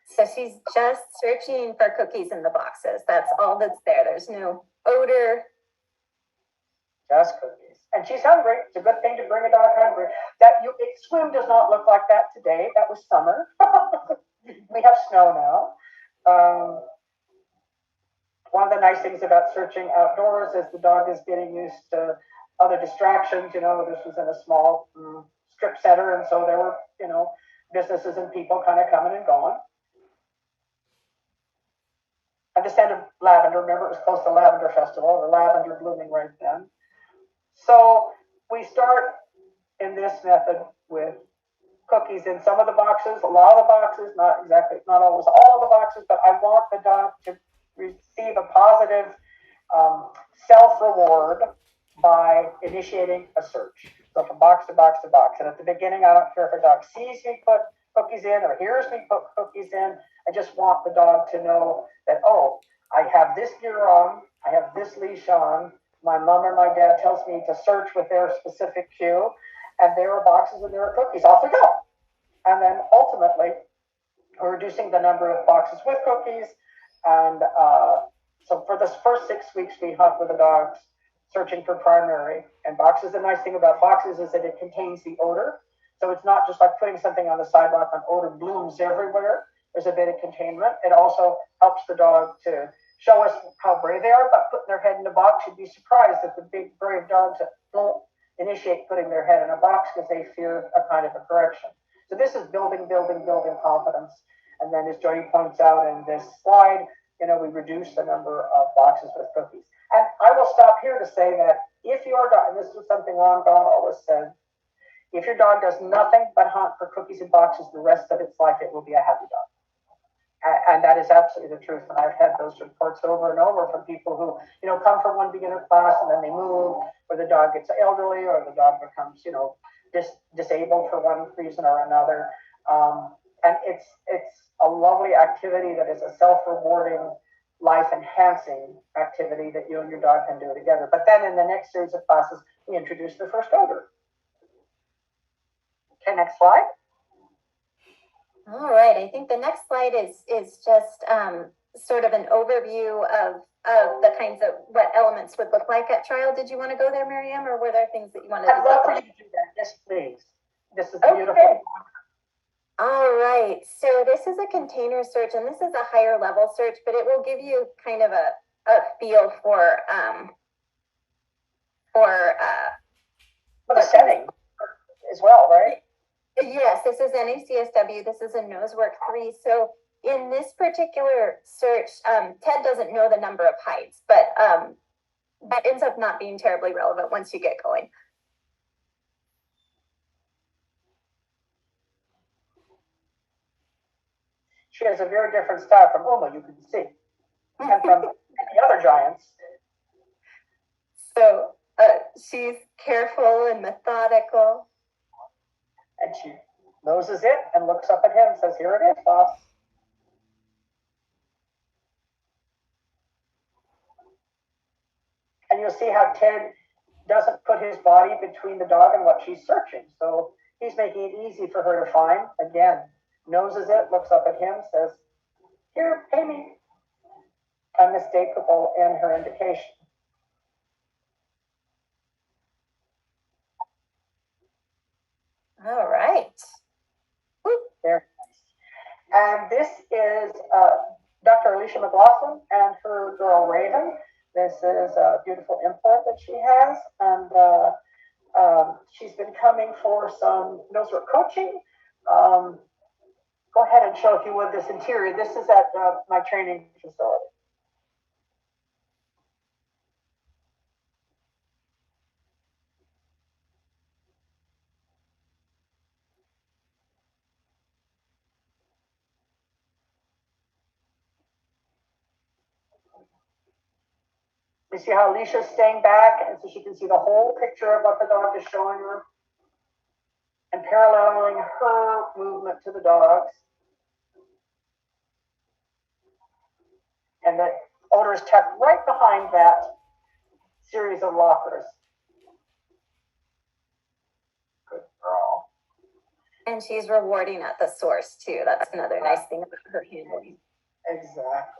S3: So she's just searching for cookies in the boxes. That's all that's there. There's no odor.
S2: Just cookies. And she's hungry. It's a good thing to bring a dog hungry. Swim does not look like that today. That was summer. We have snow now. One of the nice things about searching outdoors is the dog is getting used to other distractions. This was in a small strip center, and so there were, businesses and people kind of coming and going. And the scent of lavender, remember it was close to Lavender Festival, the lavender blooming right then. So we start in this method with cookies in some of the boxes, a lot of the boxes, not always all of the boxes, but I want the dog to receive a positive self-reward by initiating a search. So from box to box to box. And at the beginning, I don't care if a dog sees me put cookies in or hears me put cookies in. I just want the dog to know that, oh, I have this gear on, I have this leash on, my mom or my dad tells me to search with their specific cue, and there are boxes and there are cookies. Off we go. And then ultimately, we're reducing the number of boxes with cookies. And so for this first 6 weeks, we hunt with the dogs, searching for primary. And boxes, the nice thing about boxes is that it contains the odor. So it's not just like putting something on the sidewalk and odor blooms everywhere. There's a bit of containment. It also helps the dog to show us how brave they are, but putting their head in a box. You'd be surprised at the big, brave dogs that don't initiate putting their head in a box because they fear a kind of a correction. So this is building confidence. And then as Joni points out in this slide, we reduce the number of boxes with cookies. And I will stop here to say that if your dog, and this is something Ron Don always said, if your dog does nothing but hunt for cookies and boxes the rest of its life, it will be a happy dog. And that is absolutely the truth. And I've had those reports over and over from people who, come from one beginner class and then they move, or the dog gets elderly, or the dog becomes, disabled for one reason or another. And it's a lovely activity that is a self-rewarding, life-enhancing activity that you and your dog can do together. But then in the next series of classes, we introduce the first odor. Okay, next slide.
S3: All right, I think the next slide is just sort of an overview of the kinds of what elements would look like at trial. Did you want to go there, Miriam, or were there things that you wanted to
S2: I'd love for you to do that. Yes, please. This is beautiful.
S3: Okay. All right, so this is a container search, and this is a higher level search, but it will give you kind of a feel for
S2: the setting as well, right?
S3: Yes, this is NACSW. This is a Noseworks 3. So in this particular search, Ted doesn't know the number of hides, but that ends up not being terribly relevant once you get going.
S2: She has a very different style from Uma, you can see, and from the other giants.
S3: So she's careful and methodical.
S2: And she noses it and looks up at him and says, "Here it is, boss." And you'll see how Ted doesn't put his body between the dog and what she's searching. So he's making it easy for her to find. Again, noses it, looks up at him, says, "Here, pay me." Unmistakable in her indication.
S3: All right.
S2: Very nice. And this is Dr. Alicia McLaughlin and her girl Raven. This is a beautiful implant that she has, and she's been coming for some nosework coaching. Go ahead and show, if you would, this interior. This is at my training facility. You see how Alicia's staying back, and so she can see the whole picture of what the dog is showing her, and paralleling her movement to the dogs. And the odor is tucked right behind that series of lockers. Good girl.
S3: And she's rewarding at the source too. That's another nice thing about her handling.
S2: Exactly.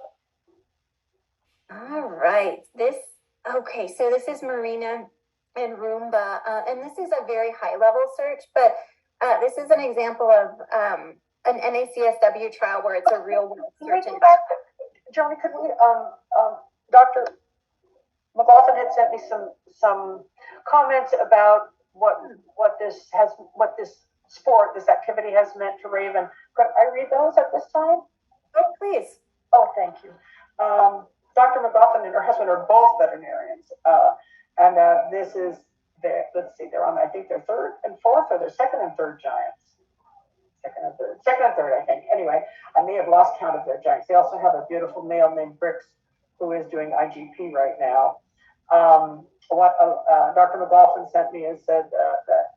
S3: All right. Okay, so this is Marina and Roomba, and this is a very high level search, but this is an example of an NACSW trial where it's a real world search.
S2: Joni, could we, Dr. McLaughlin had sent me some comments about what this sport, this activity has meant to Raven. Could I read those at this time?
S3: Oh, please.
S2: Oh, thank you. Dr. McLaughlin and her husband are both veterinarians, and this is let's see, they're on, I think, their third and fourth, or their second and third giants. Second and third, I think. Anyway, I may have lost count of their giants. They also have a beautiful male named Brix, who is doing IGP right now. What Dr. McLaughlin sent me is said that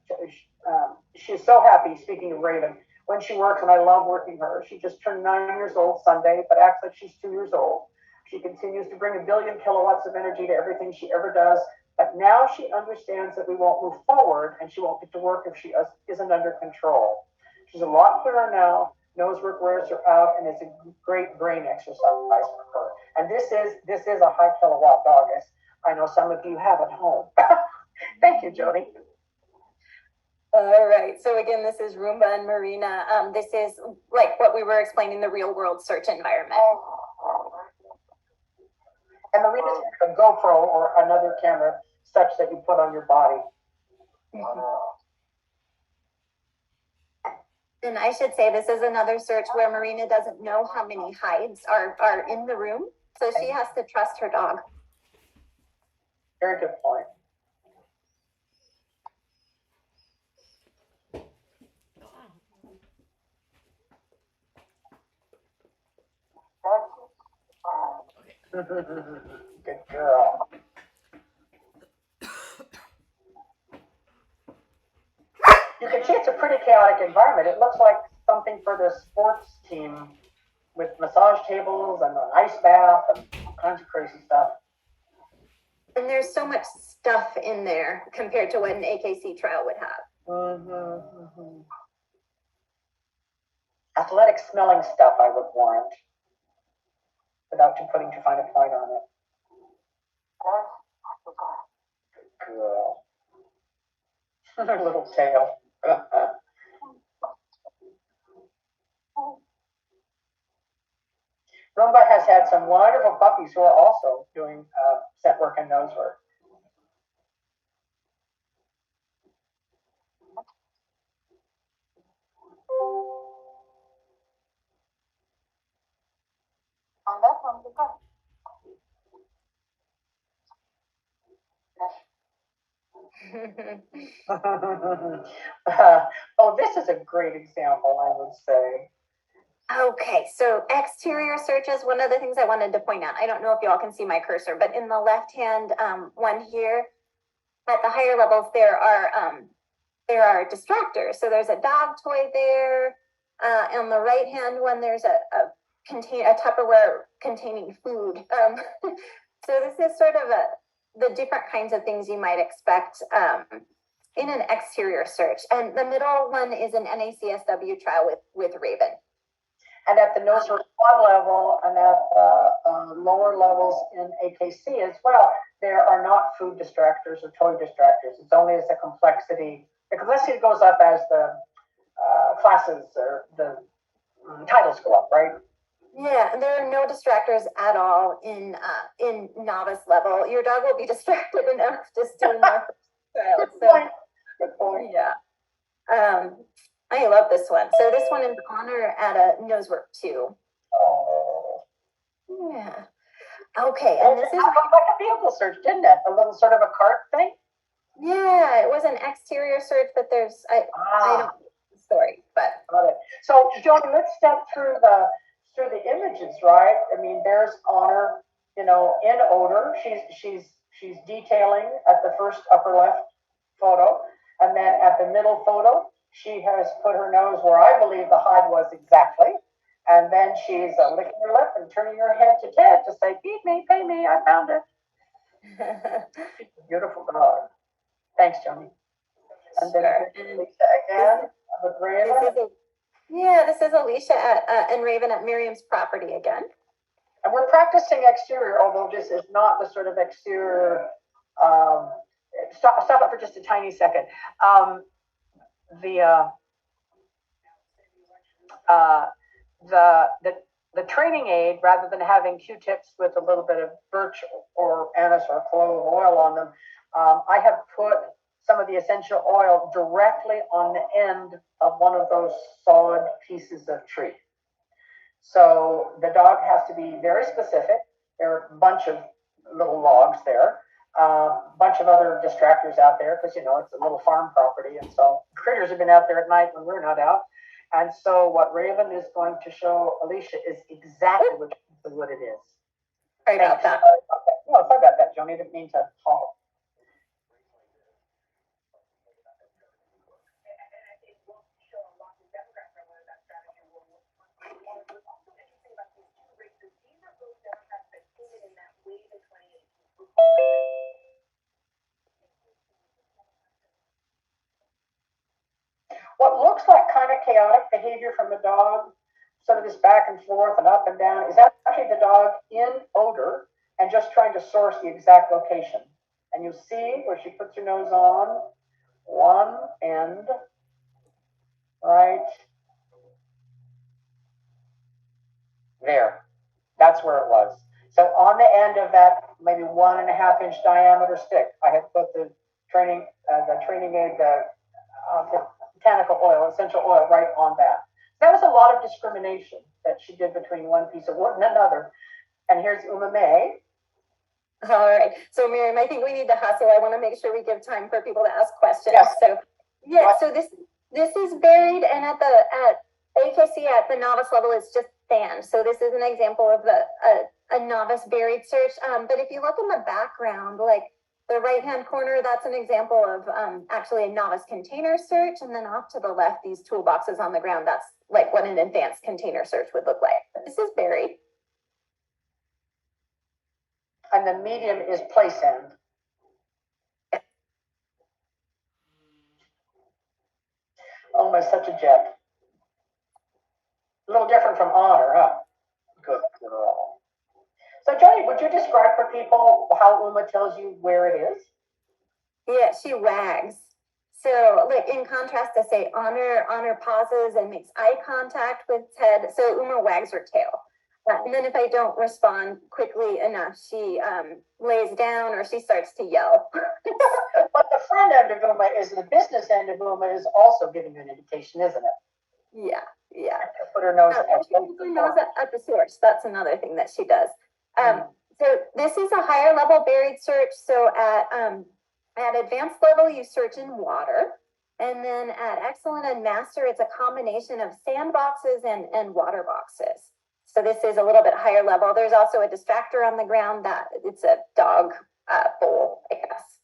S2: she's so happy, speaking of Raven, when she works, and I love working her. She just turned 9 years old Sunday, but acts like she's 2 years old. She continues to bring 1 billion kilowatts of energy to everything she ever does. But now she understands that we won't move forward, and she won't get to work if she isn't under control. She's a lot clearer now, Nosework wears her out, and it's a great brain exercise for her. And this is a high kilowatt dog, as I know some of you have at home. Thank you, Joni.
S3: All right. So again, this is Roomba and Marina. This is like what we were explaining, the real world search environment.
S2: And Marina's a GoPro or another camera such that you put on your body.
S3: Mm-hmm. And I should say this is another search where Marina doesn't know how many hides are in the room. So she has to trust her dog.
S2: Very good point. Good girl. You can see it's a pretty chaotic environment. It looks like something for the sports team with massage tables and an ice bath and all kinds of crazy stuff.
S3: And there's so much stuff in there compared to what an AKC trial would have.
S2: Athletic smelling stuff, I would warrant, without you putting too fine a point on it. Good girl. Her little tail. Roomba has had some wonderful puppies who are also doing scent work and nose work. On that one, oh, this is a great example, I would say.
S3: Okay, so exterior search is one of the things I wanted to point out. I don't know if y'all can see my cursor, but in the left-hand one here, at the higher levels, there are distractors. So there's a dog toy there. On the right-hand one, there's a Tupperware containing food. So this is sort of the different kinds of things you might expect in an exterior search. And the middle one is an NACSW trial with Raven.
S2: And at the Noseworks 1 level and at the lower levels in AKC as well, there are not food distractors or toy distractors. It's only as the complexity goes up as the classes or the titles go up, right?
S3: Yeah, and there are no distractors at all in novice level. Your dog will be distracted enough just doing their trial. So,
S2: good point.
S3: Yeah. I love this one. So this one is Honor at a Nosework 2.
S2: Oh.
S3: Yeah. Okay, and this is
S2: like a vehicle search, didn't it? A little sort of a cart thing.
S3: Yeah, it was an exterior search, but I don't know the story, but
S2: got it. So Joni, let's step through the images, right? I mean, there's Honor, in odor. She's detailing at the first upper left photo, and then at the middle photo, she has put her nose where I believe the hide was exactly. And then she's licking her lip and turning her head to Ted to say, feed me, pay me, I found it. Beautiful dog. Thanks, Joni. And then Alicia again with Raven.
S3: This is Alicia and Raven at Miriam's property again.
S2: And we're practicing exterior, although this is not the sort of exterior. Stop it for just a tiny second. The training aid, rather than having Q-tips with a little bit of birch or anise or clove oil on them, I have put some of the essential oil directly on the end of one of those solid pieces of tree. So the dog has to be very specific. There are a bunch of little logs there, a bunch of other distractors out there because, it's a little farm property. And so critters have been out there at night when we're not out. And so what Raven is going to show Alicia is exactly what it is.
S3: Sorry about that.
S2: No, sorry about that, Joni. I didn't mean to talk. What looks like kind of chaotic behavior from the dog, sort of this back and forth and up and down, is actually the dog in odor and just trying to source the exact location. And you see where she puts her nose on one end, right there. That's where it was. So on the end of that maybe 1.5 inch diameter stick, I had put the training aid, botanical oil, essential oil, right on that. That was a lot of discrimination that she did between one piece of wood and another. And here's Uma May.
S3: All right. So Miriam, I think we need to hustle. I want to make sure we give time for people to ask questions.
S2: Yes.
S3: So this is buried, and at AKC at the novice level, it's just sand. So this is an example of a novice buried search. But if you look in the background, like the right-hand corner, that's an example of actually a novice container search. And then off to the left, these toolboxes on the ground, that's like what an advanced container search would look like. But this is buried.
S2: And the medium is play sand. Almost such a jet. A little different from Honor, huh? Good girl. So, Joni, would you describe for people how Uma tells you where it is?
S3: Yeah, she wags. So, like in contrast to say Honor pauses and makes eye contact with Ted. So Uma wags her tail. And then if I don't respond quickly enough, she lays down or she starts to yell.
S2: But the front end of Uma is the business end of Uma is also giving you an indication, isn't it?
S3: Yeah.
S2: Put her nose
S3: at the source. That's another thing that she does. So this is a higher level buried search. So at advanced level, you search in water. And then at Excellent and Master, it's a combination of sandboxes and water boxes. So this is a little bit higher level. There's also a distractor on the ground that it's a dog bowl, I guess.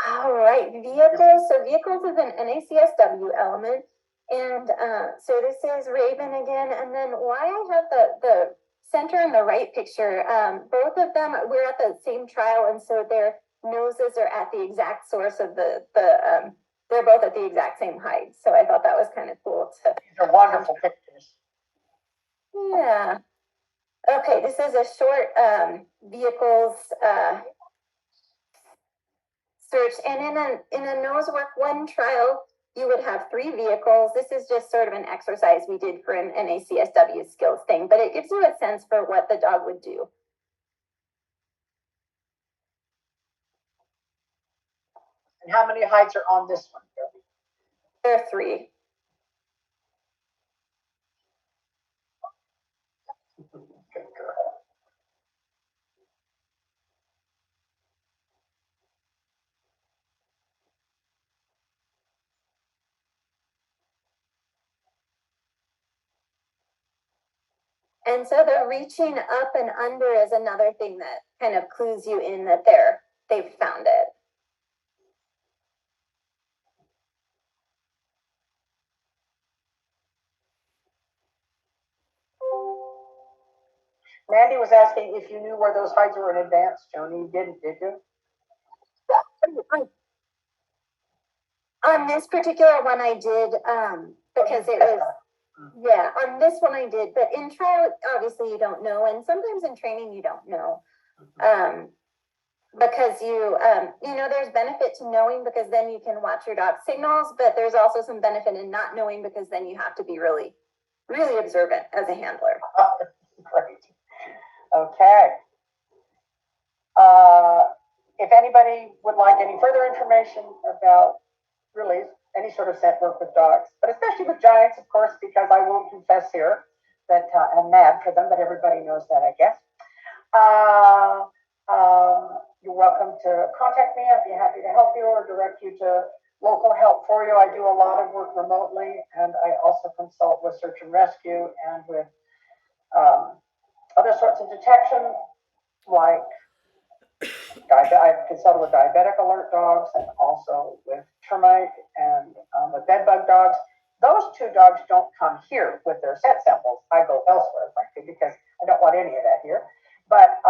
S3: All right, vehicles. So vehicles is an NACSW element. And so this is Raven again. And then why I have the center and the right picture, both of them, we're at the same trial. And so their noses are at the exact source of they're both at the exact same height. So I thought that was kind of cool.
S2: These are wonderful pictures.
S3: Yeah. Okay, this is a short vehicles search. And in a Nosework 1 trial, you would have 3 vehicles. This is just sort of an exercise we did for an NACSW skills thing, but it gives you a sense for what the dog would do.
S2: And how many hides are on this one, Debbie?
S3: There are 3.
S2: Good girl.
S3: And so the reaching up and under is another thing that kind of clues you in that they've found it.
S2: Randy was asking if you knew where those hides were in advance. Joni, you didn't, did you?
S3: On this particular one I did, because it was, yeah, on this one I did, but in trial, obviously you don't know, and sometimes in training you don't know. Because you know, there's benefit to knowing because then you can watch your dog signals, but there's also some benefit in not knowing because then you have to be really, really observant as a handler.
S2: Great. Okay. If anybody would like any further information about really any sort of scent work with dogs, but especially with giants, of course, because I will confess here that I'm mad for them, but everybody knows that, I guess. You're welcome to contact me. I'd be happy to help you or direct you to local help for you. I do a lot of work remotely, and I also consult with search and rescue and with other sorts of detection, like I've consulted with diabetic alert dogs and also with termite and with bed bug dogs. Those 2 dogs don't come here with their scent samples. I go elsewhere, frankly, because I don't want any of that here. But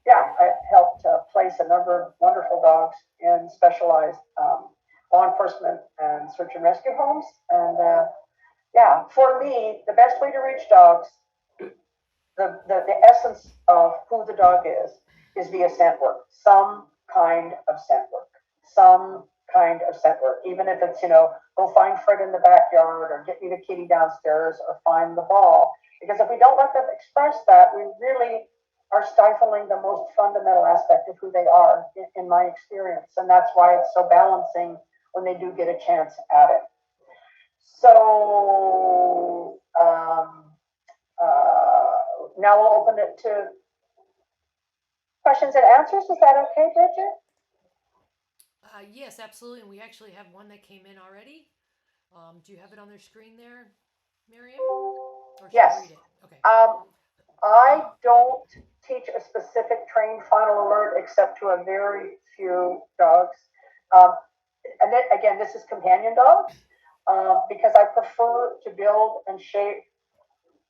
S2: yeah, I helped place a number of wonderful dogs in specialized law enforcement and search and rescue homes. And yeah, for me, the best way to reach dogs, the essence of who the dog is via scent work. Some kind of scent work. Some kind of scent work. Even if it's, you know, go find Fred in the backyard or get me the kitty downstairs or find the ball. Because if we don't let them express that, we really are stifling the most fundamental aspect of who they are, in my experience. And that's why it's so balancing when they do get a chance at it. So now we'll open it to questions and answers. Is that okay, Bridget?
S1: Yes, absolutely. And we actually have one that came in already. Do you have it on their screen there, Miriam? Or should
S2: Yes.
S1: I read it? Okay.
S2: I don't teach a specific trained final alert except to a very few dogs. And then, again, this is companion dogs because I prefer to build and shape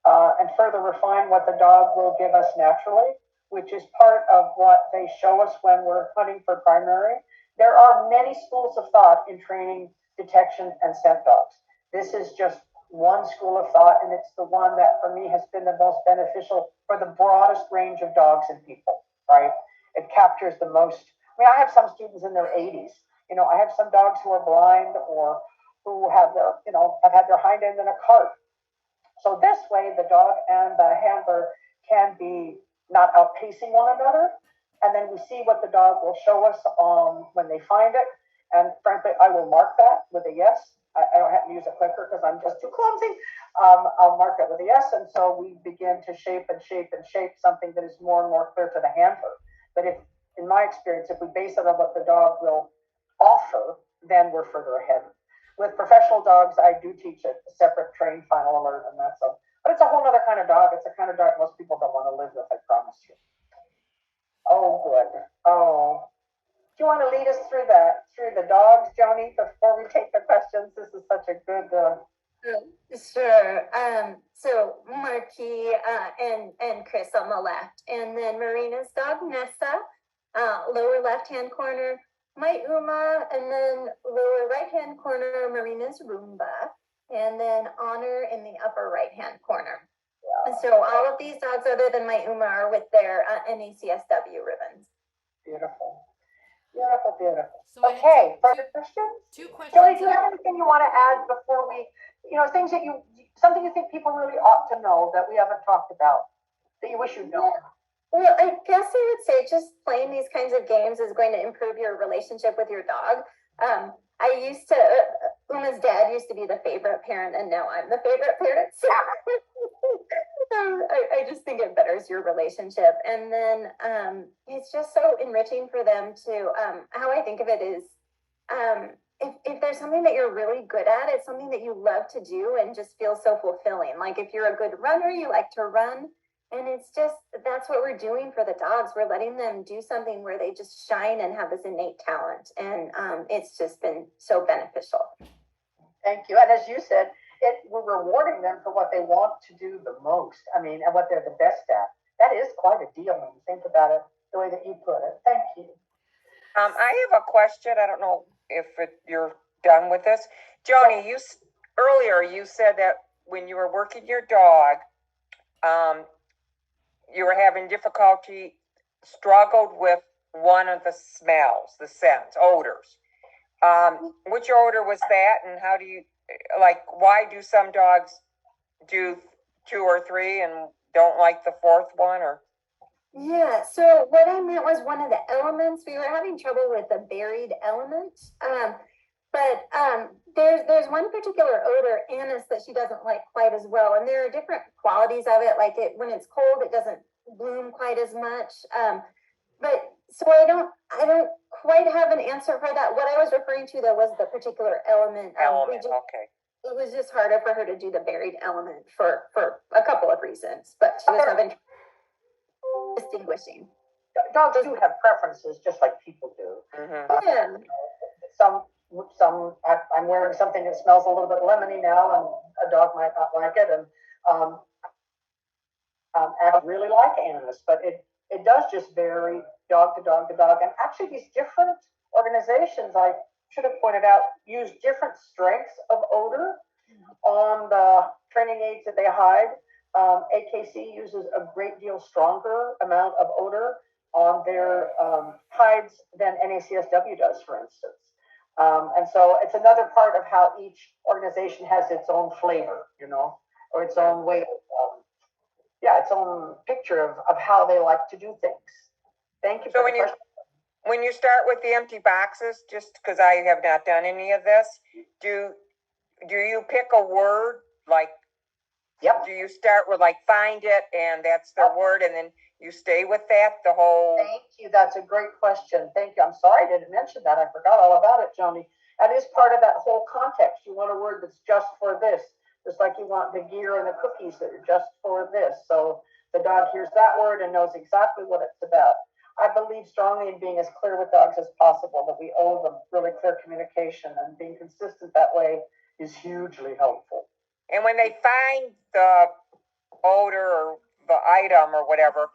S2: and further refine what the dog will give us naturally, which is part of what they show us when we're hunting for primary. There are many schools of thought in training detection and scent dogs. This is just one school of thought, and it's the one that for me has been the most beneficial for the broadest range of dogs and people, right? It captures the most. I mean, I have some students in their 80s. You know, I have some dogs who are blind or who have their, you know, have had their hind end in a cart. So this way, the dog and the handler can be not outpacing one another. And then we see what the dog will show us when they find it. And frankly, I will mark that with a yes. I don't have to use a clicker because I'm just too clumsy. I'll mark that with a yes. And so we begin to shape and shape and shape something that is more and more clear to the handler. But if, in my experience, if we base it on what the dog will offer then we're further ahead. With professional dogs, I do teach a separate train final alert, and that's a, but it's a whole other kind of dog. It's a kind of dog most people don't want to live with, I promise you. Oh, good. Oh, do you want to lead us through the dogs, Joni, before we take the questions? This is such a good.
S3: Sure. So Marquis and Chris on the left, and then Marina's dog Nessa, lower left hand corner, my Uma, and then lower right hand corner Marina's Roomba, and then Honor in the upper right hand corner. And so all of these dogs, other than my Uma, are with their NACSW ribbons.
S2: Beautiful. Beautiful, beautiful.
S1: So
S2: okay, further questions?
S1: Two questions.
S2: Joni, do you have anything you want to add before we, things that something you think people really ought to know that we haven't talked about, that you wish you'd known?
S3: Well, I guess I would say just playing these kinds of games is going to improve your relationship with your dog. Uma's dad used to be the favorite parent, and now I'm the favorite parent. So I just think it betters your relationship. And then it's just so enriching for them to, how I think of it is, if there's something that you're really good at, it's something that you love to do and just feels so fulfilling. Like if you're a good runner, you like to run. And it's just, that's what we're doing for the dogs. We're letting them do something where they just shine and have this innate talent. And it's just been so beneficial.
S2: Thank you. And as you said, we're rewarding them for what they want to do the most. I mean, and what they're the best at. That is quite a deal when you think about it, the way that you put it. Thank you.
S4: I have a question. I don't know if you're done with this. Joni, earlier you said that when you were working your dog, you were having struggled with one of the smells, the scents, odors. Which odor was that, and how do you, why do some dogs do 2 or 3 and don't like the 4th one, or?
S3: Yeah, so what I meant was one of the elements. We were having trouble with the buried element. But there's one particular odor, anise, that she doesn't like quite as well. And there are different qualities of it. Like when it's cold, it doesn't bloom quite as much. But so I don't quite have an answer for that. What I was referring to though was the particular element.
S4: Okay.
S3: It was just harder for her to do the buried element for a couple of reasons, but she was having distinguishing.
S2: Dogs do have preferences, just like people do.
S4: Mm-hmm.
S3: Yeah.
S2: Some. I'm wearing something that smells a little bit lemony now, and a dog might not like it. And I really like anise, but it does just vary dog to dog to dog. And actually, these different organizations, I should have pointed out, use different strengths of odor on the training aids that they hide. AKC uses a great deal stronger amount of odor on their hides than NACSW does, for instance. And so it's another part of how each organization has its own flavor, or its own way of, its own picture of how they like to do things. Thank you.
S4: So when you start with the empty boxes, just because I have not done any of this, do you pick a word, like?
S2: Yep.
S4: Do you start with find it and that's the word, and then you stay with that the whole?
S2: Thank you. That's a great question. Thank you. I'm sorry I didn't mention that. I forgot all about it, Joni. That is part of that whole context. You want a word that's just for this, just like you want the gear and the cookies that are just for this. So the dog hears that word and knows exactly what it's about. I believe strongly in being as clear with dogs as possible, that we owe them really clear communication, and being consistent that way is hugely helpful.
S4: And when they find the odor or the item or whatever,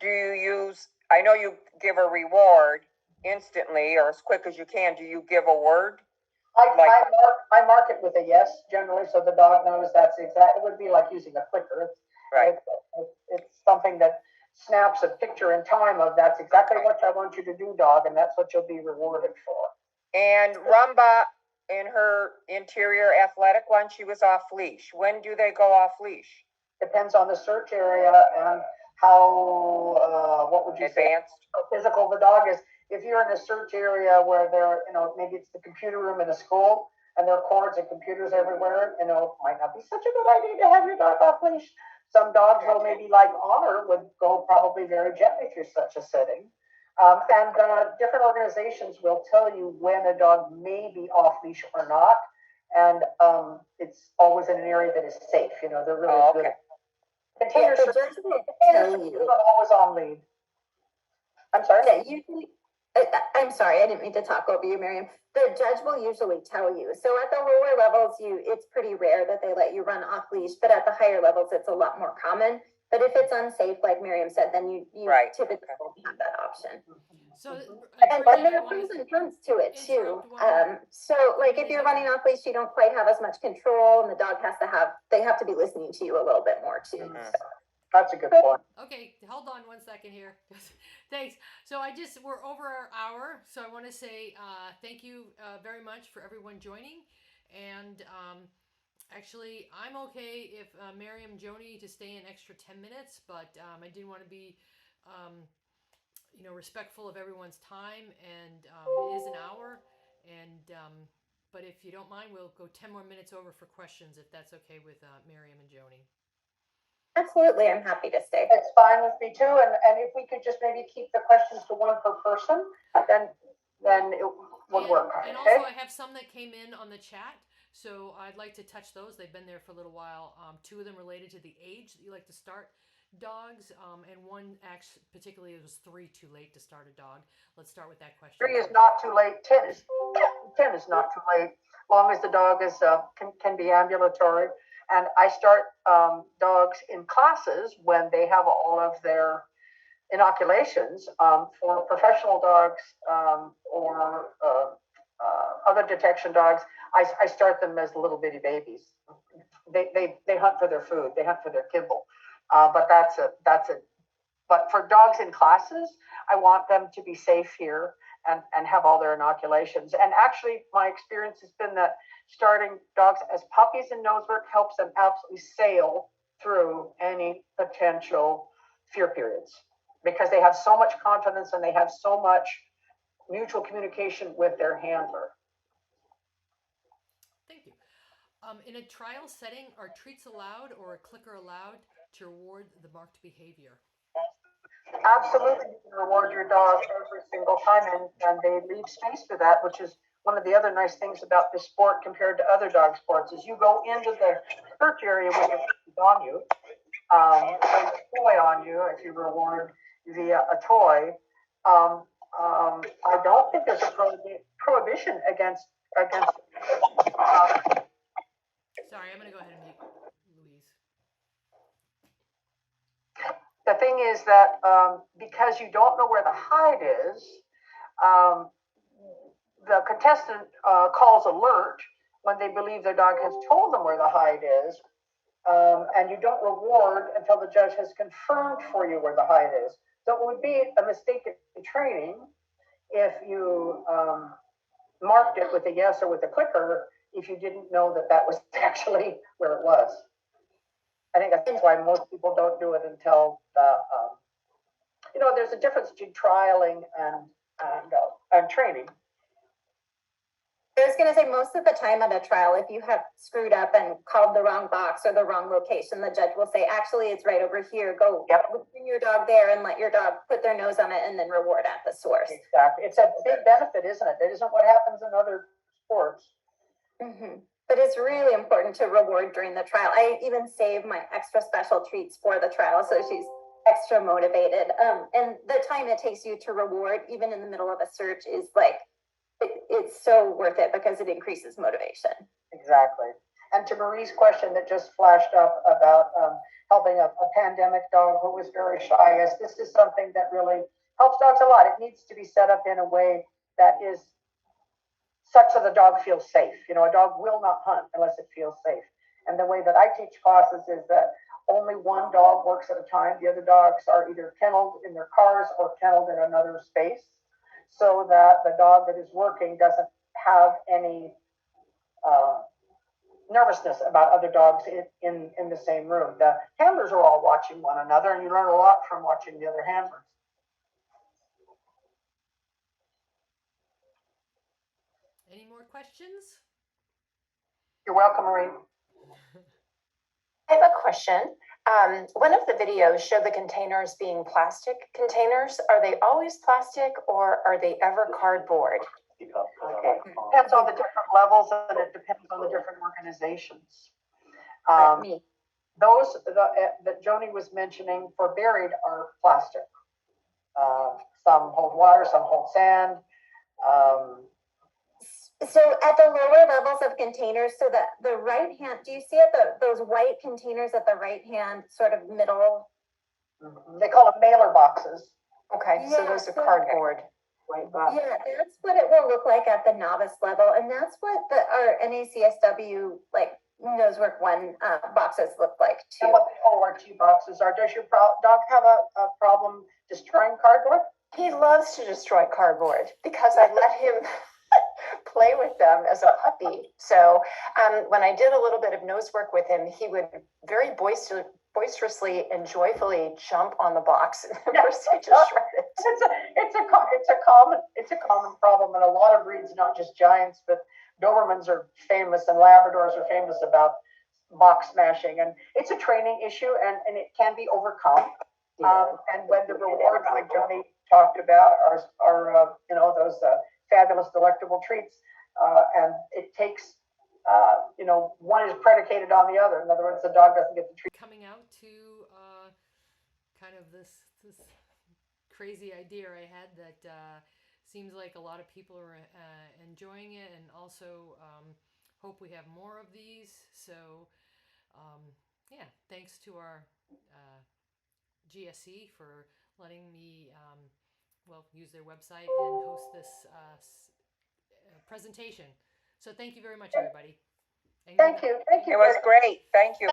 S4: do you use, I know you give a reward instantly or as quick as you can. Do you give a word?
S2: I mark it with a yes, generally, so the dog knows that's exactly, it would be like using a clicker.
S4: Right.
S2: It's something that snaps a picture in time of that's exactly what I want you to do, dog, and that's what you'll be rewarded for.
S4: And Rumba, in her interior athletic one, she was off leash. When do they go off leash?
S2: Depends on the search area and how, what would you
S4: advanced?
S2: Say, how physical the dog is. If you're in a search area where there, maybe it's the computer room in a school and there are cords and computers everywhere, it might not be such a good idea to have your dog off leash. Some dogs, though, maybe like Honor, would go probably very gently through such a setting. And different organizations will tell you when a dog may be off leash or not. And it's always in an area that is safe. You know, they're really good.
S4: Okay.
S2: Container
S3: The
S2: search,
S3: judge will
S2: container
S3: tell
S2: search is
S3: you.
S2: always on lead. I'm sorry?
S3: Yeah, usually, I'm sorry, I didn't mean to talk over you, Miriam. The judge will usually tell you. So at the lower levels, it's pretty rare that they let you run off leash, but at the higher levels, it's a lot more common. But if it's unsafe, like Miriam said, then you
S4: Right.
S3: typically won't have that option.
S1: So,
S3: And
S1: Brittany,
S3: there
S1: I
S3: are
S1: want
S3: pros
S1: to
S3: and cons to it too.
S1: interrupt one.
S3: So like if you're running off leash, you don't quite have as much control, and the dog they have to be listening to you a little bit more too.
S4: Mhm.
S3: So.
S2: That's a good point.
S1: Okay, hold on 1 second here. Thanks. So we're over our hour. So I want to say thank you very much for everyone joining. And actually, I'm okay if Miriam, Joni to stay an extra 10 minutes, but I did want to be, respectful of everyone's time. And it is an hour. And but if you don't mind, we'll go 10 more minutes over for questions if that's okay with Miriam and Joni.
S3: Absolutely, I'm happy to stay.
S2: It's fine with me too. And if we could just maybe keep the questions to one per person, then it would work.
S1: And
S2: Okay?
S1: also, I have some that came in on the chat, so I'd like to touch those. They've been there for a little while. 2 of them related to the age that you like to start dogs, and one actually particularly it was 3 too late to start a dog. Let's start with that question.
S2: 3 is not too late. 10 is not too late, long as the dog is can be ambulatory. And I start dogs in classes when they have all of their inoculations. For professional dogs or other detection dogs, I start them as little bitty babies. They hunt for their food. They hunt for their kibble. But that's it. But for dogs in classes, I want them to be safe here and have all their inoculations. And actually, my experience has been that starting dogs as puppies in Nosework helps them absolutely sail through any potential fear periods because they have so much confidence and they have so much mutual communication with their handler.
S1: Thank you. In a trial setting, are treats allowed or a clicker allowed to reward the marked behavior?
S2: Absolutely, you can reward your dog every single time, and they leave space for that, which is one of the other nice things about this sport compared to other dog sports. Is you go into the search area with your treats on you, and a toy on you if you reward via a toy. I don't think there's a prohibition against.
S1: Sorry, I'm going to go ahead and mute Louise.
S2: The thing is that because you don't know where the hide is, the contestant calls alert when they believe their dog has told them where the hide is, and you don't reward until the judge has confirmed for you where the hide is. So it would be a mistake in training if you marked it with a yes or with a clicker if you didn't know that that was actually where it was. I think that's why most people don't do it until there's a difference between trialing and training.
S3: I was going to say most of the time at a trial, if you have screwed up and called the wrong box or the wrong location, the judge will say, actually, it's right over here. Go bring your dog there and let your dog put their nose on it and then reward at the source.
S2: Exactly. It's a big benefit, isn't it? It isn't what happens in other sports.
S3: Mm-hmm. But it's really important to reward during the trial. I even save my extra special treats for the trial, so she's extra motivated. And the time it takes you to reward, even in the middle of a search, is it's so worth it because it increases motivation.
S2: Exactly. And to Marie's question that just flashed up about helping a pandemic dog who was very shy, yes, this is something that really helps dogs a lot. It needs to be set up in a way that is such that the dog feels safe. A dog will not hunt unless it feels safe. And the way that I teach classes is that only one dog works at a time. The other dogs are either kenneled in their cars or kenneled in another space so that the dog that is working doesn't have any nervousness about other dogs in the same room. The handlers are all watching one another, and you learn a lot from watching the other handlers.
S1: Any more questions?
S2: You're welcome, Marie.
S5: I have a question.
S3: One of the videos showed the containers being plastic containers. Are they always plastic or are they ever cardboard?
S2: Okay, depends on the different levels and it depends on the different organizations.
S3: Me.
S2: Those that Joni was mentioning for buried are plastic. Some hold water, some hold sand.
S3: So at the lower levels of containers, so that the right hand, do you see it, those white containers at the right hand sort of middle?
S2: They call them mailer boxes.
S3: Okay, so those are cardboard.
S2: Right,
S3: Yeah, that's what it will look like at the novice level, and that's what our NACSW like Nosework 1 boxes look like too.
S2: And what the ORT boxes are. Does your dog have a problem destroying cardboard?
S3: He loves to destroy cardboard because I let him play with them as a puppy. So when I did a little bit of nose work with him, he would very boisterously and joyfully jump on the box and proceed to shred it.
S2: It's a common problem in a lot of breeds, not just giants, but Dobermans are famous and Labradors are famous about box smashing, and it's a training issue, and it can be overcome. And when the rewards, like Joni talked about, are those fabulous delectable treats, and it takes one is predicated on the other. In other words, the dog doesn't get the treat.
S1: Coming out to kind of this crazy idea I had that seems like a lot of people are enjoying it, and also hope we have more of these. So yeah, thanks to our GSE for letting me use their website and host this presentation. So thank you very much, everybody.
S2: Thank you.
S4: It was great. Thank you.